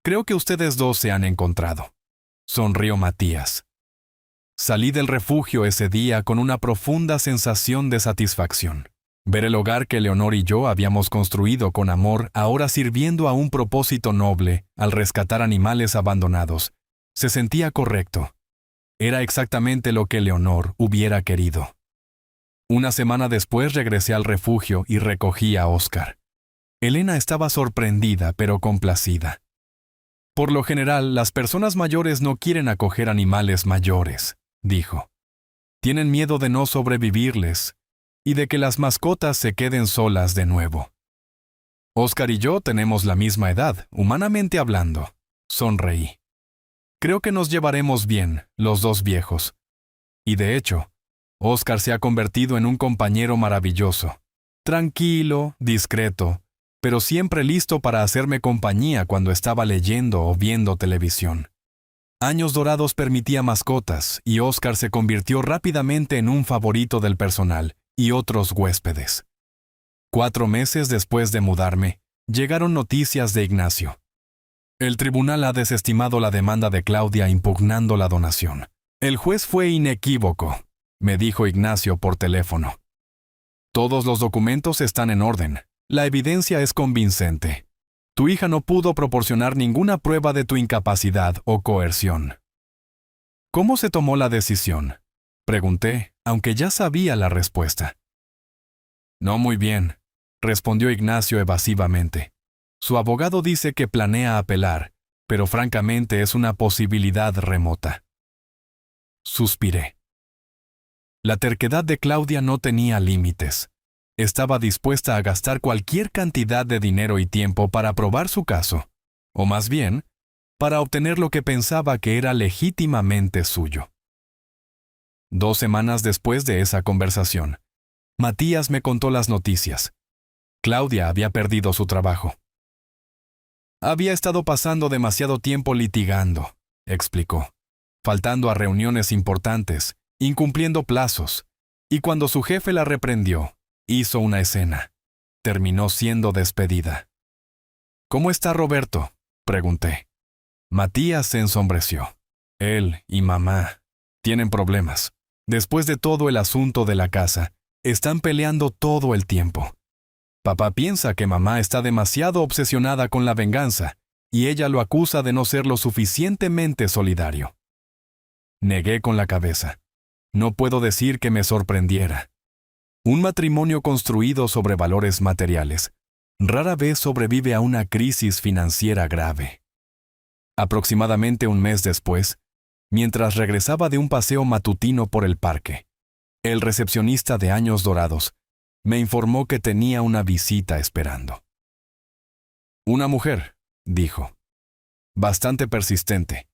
«Creo que ustedes dos se han encontrado», sonrió Matías. Salí del refugio ese día con una profunda sensación de satisfacción. Ver el hogar que Leonor y yo habíamos construido con amor, ahora sirviendo a un propósito noble al rescatar animales abandonados, se sentía correcto. Era exactamente lo que Leonor hubiera querido. Una semana después regresé al refugio y recogí a Oscar. Elena estaba sorprendida pero complacida. «Por lo general, las personas mayores no quieren acoger animales mayores», dijo. «Tienen miedo de no sobrevivirles y de que las mascotas se queden solas de nuevo». «Oscar y yo tenemos la misma edad, humanamente hablando», sonreí. «Creo que nos llevaremos bien, los dos viejos. Y de hecho, Oscar se ha convertido en un compañero maravilloso. Tranquilo, discreto, pero siempre listo para hacerme compañía cuando estaba leyendo o viendo televisión. Años Dorados permitía mascotas y Oscar se convirtió rápidamente en un favorito del personal y otros huéspedes. 4 meses después de mudarme, llegaron noticias de Ignacio. El tribunal ha desestimado la demanda de Claudia impugnando la donación. El juez fue inequívoco, me dijo Ignacio por teléfono. Todos los documentos están en orden. La evidencia es convincente. Tu hija no pudo proporcionar ninguna prueba de tu incapacidad o coerción. ¿Cómo se tomó la decisión?, pregunté, aunque ya sabía la respuesta. No muy bien, respondió Ignacio evasivamente. Su abogado dice que planea apelar, pero francamente es una posibilidad remota. Suspiré. La terquedad de Claudia no tenía límites. Estaba dispuesta a gastar cualquier cantidad de dinero y tiempo para probar su caso, o más bien, para obtener lo que pensaba que era legítimamente suyo. 2 semanas después de esa conversación, Matías me contó las noticias. Claudia había perdido su trabajo. Había estado pasando demasiado tiempo litigando, explicó, faltando a reuniones importantes, incumpliendo plazos, y cuando su jefe la reprendió, hizo una escena. Terminó siendo despedida. ¿Cómo está Roberto?, pregunté. Matías se ensombreció. Él y mamá tienen problemas. Después de todo el asunto de la casa, están peleando todo el tiempo. Papá piensa que mamá está demasiado obsesionada con la venganza y ella lo acusa de no ser lo suficientemente solidario. Negué con la cabeza. No puedo decir que me sorprendiera. Un matrimonio construido sobre valores materiales rara vez sobrevive a una crisis financiera grave. Aproximadamente un mes después, mientras regresaba de un paseo matutino por el parque, el recepcionista de Años Dorados me informó que tenía una visita esperando. Una mujer, dijo, bastante persistente.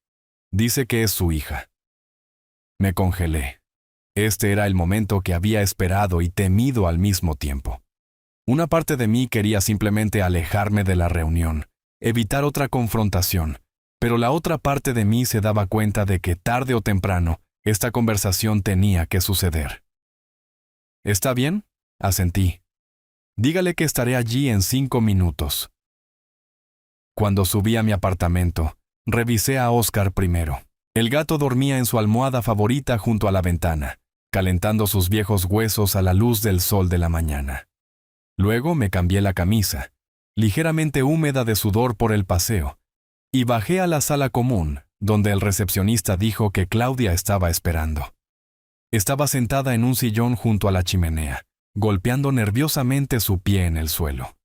Dice que es su hija. Me congelé. Este era el momento que había esperado y temido al mismo tiempo. Una parte de mí quería simplemente alejarme de la reunión, evitar otra confrontación, pero la otra parte de mí se daba cuenta de que tarde o temprano esta conversación tenía que suceder. ¿Está bien?, asentí. Dígale que estaré allí en 5 minutos. Cuando subí a mi apartamento, revisé a Oscar primero. El gato dormía en su almohada favorita junto a la ventana, calentando sus viejos huesos a la luz del sol de la mañana. Luego me cambié la camisa, ligeramente húmeda de sudor por el paseo, y bajé a la sala común, donde el recepcionista dijo que Claudia estaba esperando. Estaba sentada en un sillón junto a la chimenea, golpeando nerviosamente su pie en el suelo.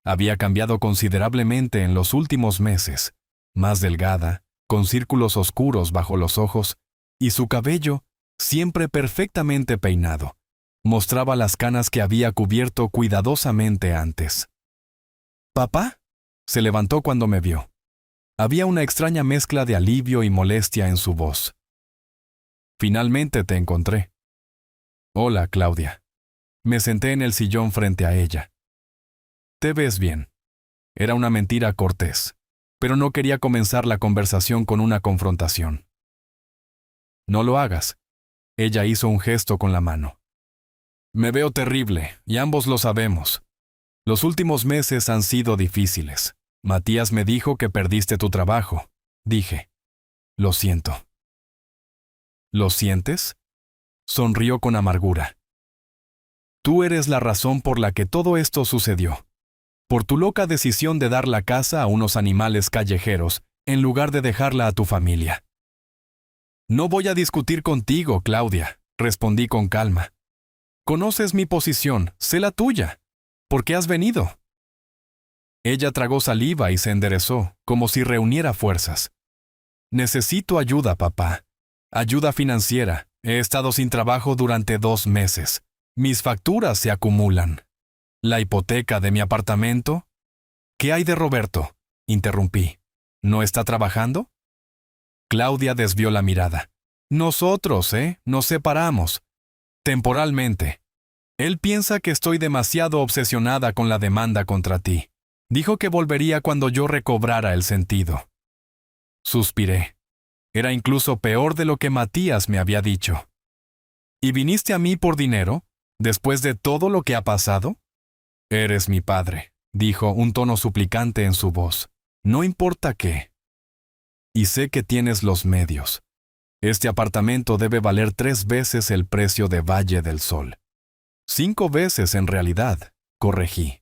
Había cambiado considerablemente en los últimos meses, más delgada, con círculos oscuros bajo los ojos, y su cabello, siempre perfectamente peinado, mostraba las canas que había cubierto cuidadosamente antes. «¿Papá?», se levantó cuando me vio. Había una extraña mezcla de alivio y molestia en su voz. Finalmente te encontré. Hola, Claudia. Me senté en el sillón frente a ella. Te ves bien. Era una mentira cortés, pero no quería comenzar la conversación con una confrontación. No lo hagas. Ella hizo un gesto con la mano. Me veo terrible, y ambos lo sabemos. Los últimos meses han sido difíciles. Matías me dijo que perdiste tu trabajo. Dije, lo siento. ¿Lo sientes? Sonrió con amargura. Tú eres la razón por la que todo esto sucedió. Por tu loca decisión de dar la casa a unos animales callejeros, en lugar de dejarla a tu familia. No voy a discutir contigo, Claudia, respondí con calma. Conoces mi posición, sé la tuya. ¿Por qué has venido? Ella tragó saliva y se enderezó, como si reuniera fuerzas. Necesito ayuda, papá. Ayuda financiera. He estado sin trabajo durante 2 meses. Mis facturas se acumulan. ¿La hipoteca de mi apartamento? ¿Qué hay de Roberto? Interrumpí. ¿No está trabajando? Claudia desvió la mirada. Nosotros, nos separamos. Temporalmente. Él piensa que estoy demasiado obsesionada con la demanda contra ti. Dijo que volvería cuando yo recobrara el sentido. Suspiré. Era incluso peor de lo que Matías me había dicho. ¿Y viniste a mí por dinero, después de todo lo que ha pasado? Eres mi padre, dijo, un tono suplicante en su voz. No importa qué. Y sé que tienes los medios. Este apartamento debe valer 3 veces el precio de Valle del Sol. 5 veces en realidad, corregí.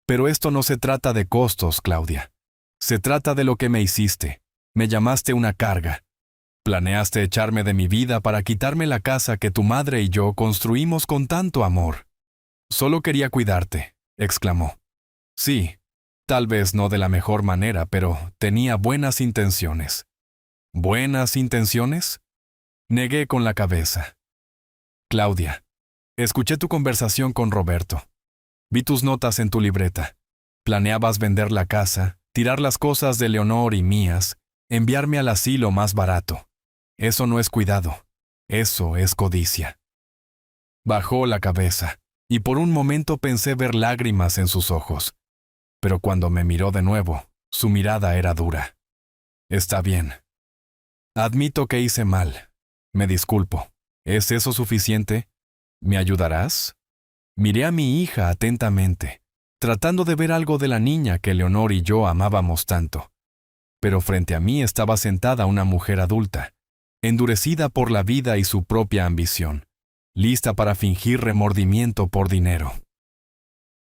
Pero esto no se trata de costos, Claudia. Se trata de lo que me hiciste. Me llamaste una carga. Planeaste echarme de mi vida para quitarme la casa que tu madre y yo construimos con tanto amor. Solo quería cuidarte, exclamó. Sí, tal vez no de la mejor manera, pero tenía buenas intenciones. ¿Buenas intenciones? Negué con la cabeza. Claudia, escuché tu conversación con Roberto. Vi tus notas en tu libreta. Planeabas vender la casa, tirar las cosas de Leonor y mías, enviarme al asilo más barato. Eso no es cuidado. Eso es codicia. Bajó la cabeza, y por un momento pensé ver lágrimas en sus ojos. Pero cuando me miró de nuevo, su mirada era dura. Está bien. Admito que hice mal. Me disculpo. ¿Es eso suficiente? ¿Me ayudarás? Miré a mi hija atentamente, tratando de ver algo de la niña que Leonor y yo amábamos tanto. Pero frente a mí estaba sentada una mujer adulta, endurecida por la vida y su propia ambición, lista para fingir remordimiento por dinero.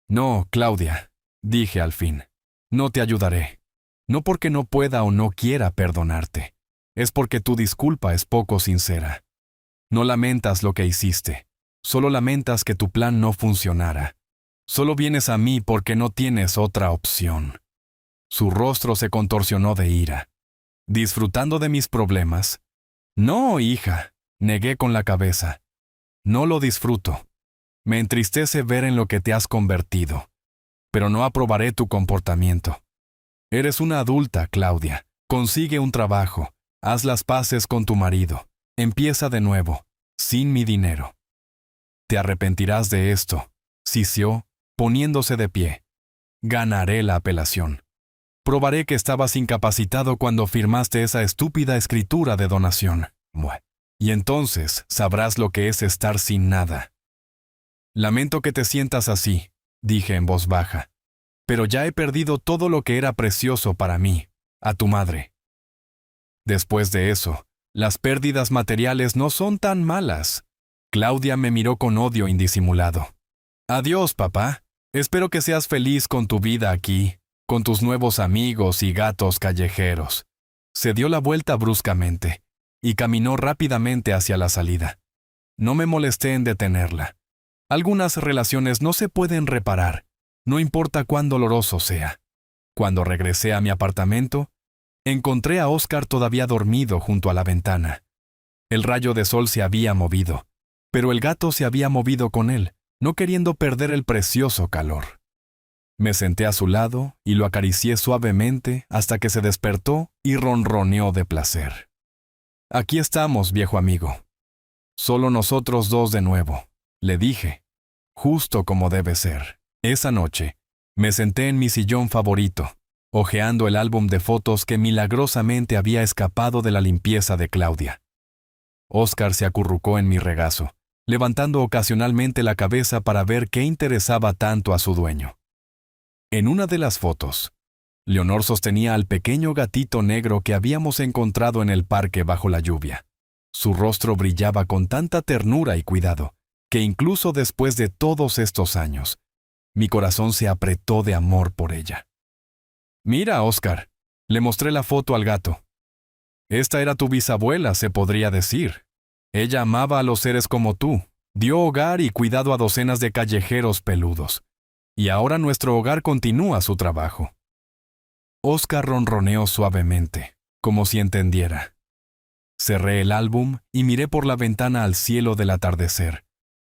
No, Claudia, dije al fin, no te ayudaré. No porque no pueda o no quiera perdonarte, es porque tu disculpa es poco sincera. No lamentas lo que hiciste. Solo lamentas que tu plan no funcionara. Solo vienes a mí porque no tienes otra opción. Su rostro se contorsionó de ira. ¿Disfrutando de mis problemas? No, hija, negué con la cabeza. No lo disfruto. Me entristece ver en lo que te has convertido. Pero no aprobaré tu comportamiento. Eres una adulta, Claudia. Consigue un trabajo. Haz las paces con tu marido. Empieza de nuevo, sin mi dinero. Te arrepentirás de esto, sisió, poniéndose de pie. Ganaré la apelación. Probaré que estabas incapacitado cuando firmaste esa estúpida escritura de donación. Y entonces sabrás lo que es estar sin nada. Lamento que te sientas así, dije en voz baja. Pero ya he perdido todo lo que era precioso para mí, a tu madre. Después de eso, las pérdidas materiales no son tan malas. Claudia me miró con odio indisimulado. Adiós, papá. Espero que seas feliz con tu vida aquí, con tus nuevos amigos y gatos callejeros. Se dio la vuelta bruscamente y caminó rápidamente hacia la salida. No me molesté en detenerla. Algunas relaciones no se pueden reparar, no importa cuán doloroso sea. Cuando regresé a mi apartamento, encontré a Oscar todavía dormido junto a la ventana. El rayo de sol se había movido, pero el gato se había movido con él, no queriendo perder el precioso calor. Me senté a su lado y lo acaricié suavemente hasta que se despertó y ronroneó de placer. «Aquí estamos, viejo amigo. Solo nosotros dos de nuevo», le dije, justo como debe ser. Esa noche, me senté en mi sillón favorito, hojeando el álbum de fotos que milagrosamente había escapado de la limpieza de Claudia. Óscar se acurrucó en mi regazo, levantando ocasionalmente la cabeza para ver qué interesaba tanto a su dueño. En una de las fotos, Leonor sostenía al pequeño gatito negro que habíamos encontrado en el parque bajo la lluvia. Su rostro brillaba con tanta ternura y cuidado, que incluso después de todos estos años, mi corazón se apretó de amor por ella. «Mira, Óscar», le mostré la foto al gato. «Esta era tu bisabuela, se podría decir. Ella amaba a los seres como tú, dio hogar y cuidado a docenas de callejeros peludos. Y ahora nuestro hogar continúa su trabajo». Óscar ronroneó suavemente, como si entendiera. Cerré el álbum y miré por la ventana al cielo del atardecer,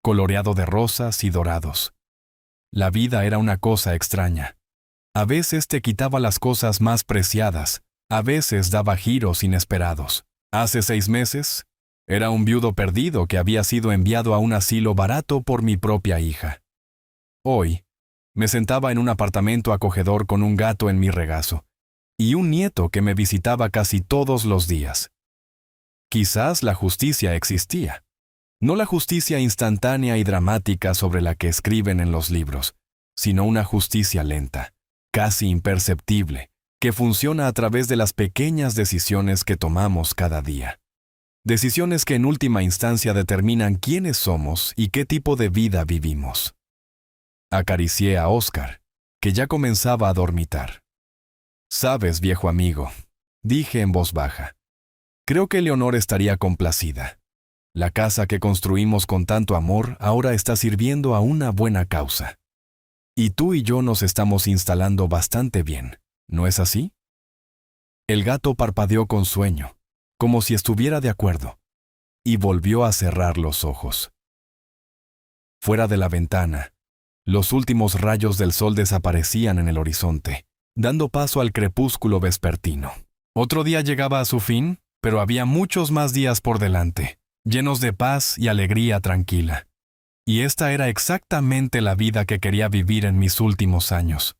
coloreado de rosas y dorados. La vida era una cosa extraña. A veces te quitaba las cosas más preciadas, a veces daba giros inesperados. Hace 6 meses, era un viudo perdido que había sido enviado a un asilo barato por mi propia hija. Hoy, me sentaba en un apartamento acogedor con un gato en mi regazo, y un nieto que me visitaba casi todos los días. Quizás la justicia existía. No la justicia instantánea y dramática sobre la que escriben en los libros, sino una justicia lenta, casi imperceptible, que funciona a través de las pequeñas decisiones que tomamos cada día. Decisiones que en última instancia determinan quiénes somos y qué tipo de vida vivimos. Acaricié a Óscar, que ya comenzaba a dormitar. «Sabes, viejo amigo», dije en voz baja, «creo que Leonor estaría complacida. La casa que construimos con tanto amor ahora está sirviendo a una buena causa. Y tú y yo nos estamos instalando bastante bien, ¿no es así?» El gato parpadeó con sueño, como si estuviera de acuerdo, y volvió a cerrar los ojos. Fuera de la ventana, los últimos rayos del sol desaparecían en el horizonte, dando paso al crepúsculo vespertino. Otro día llegaba a su fin, pero había muchos más días por delante, llenos de paz y alegría tranquila. Y esta era exactamente la vida que quería vivir en mis últimos años.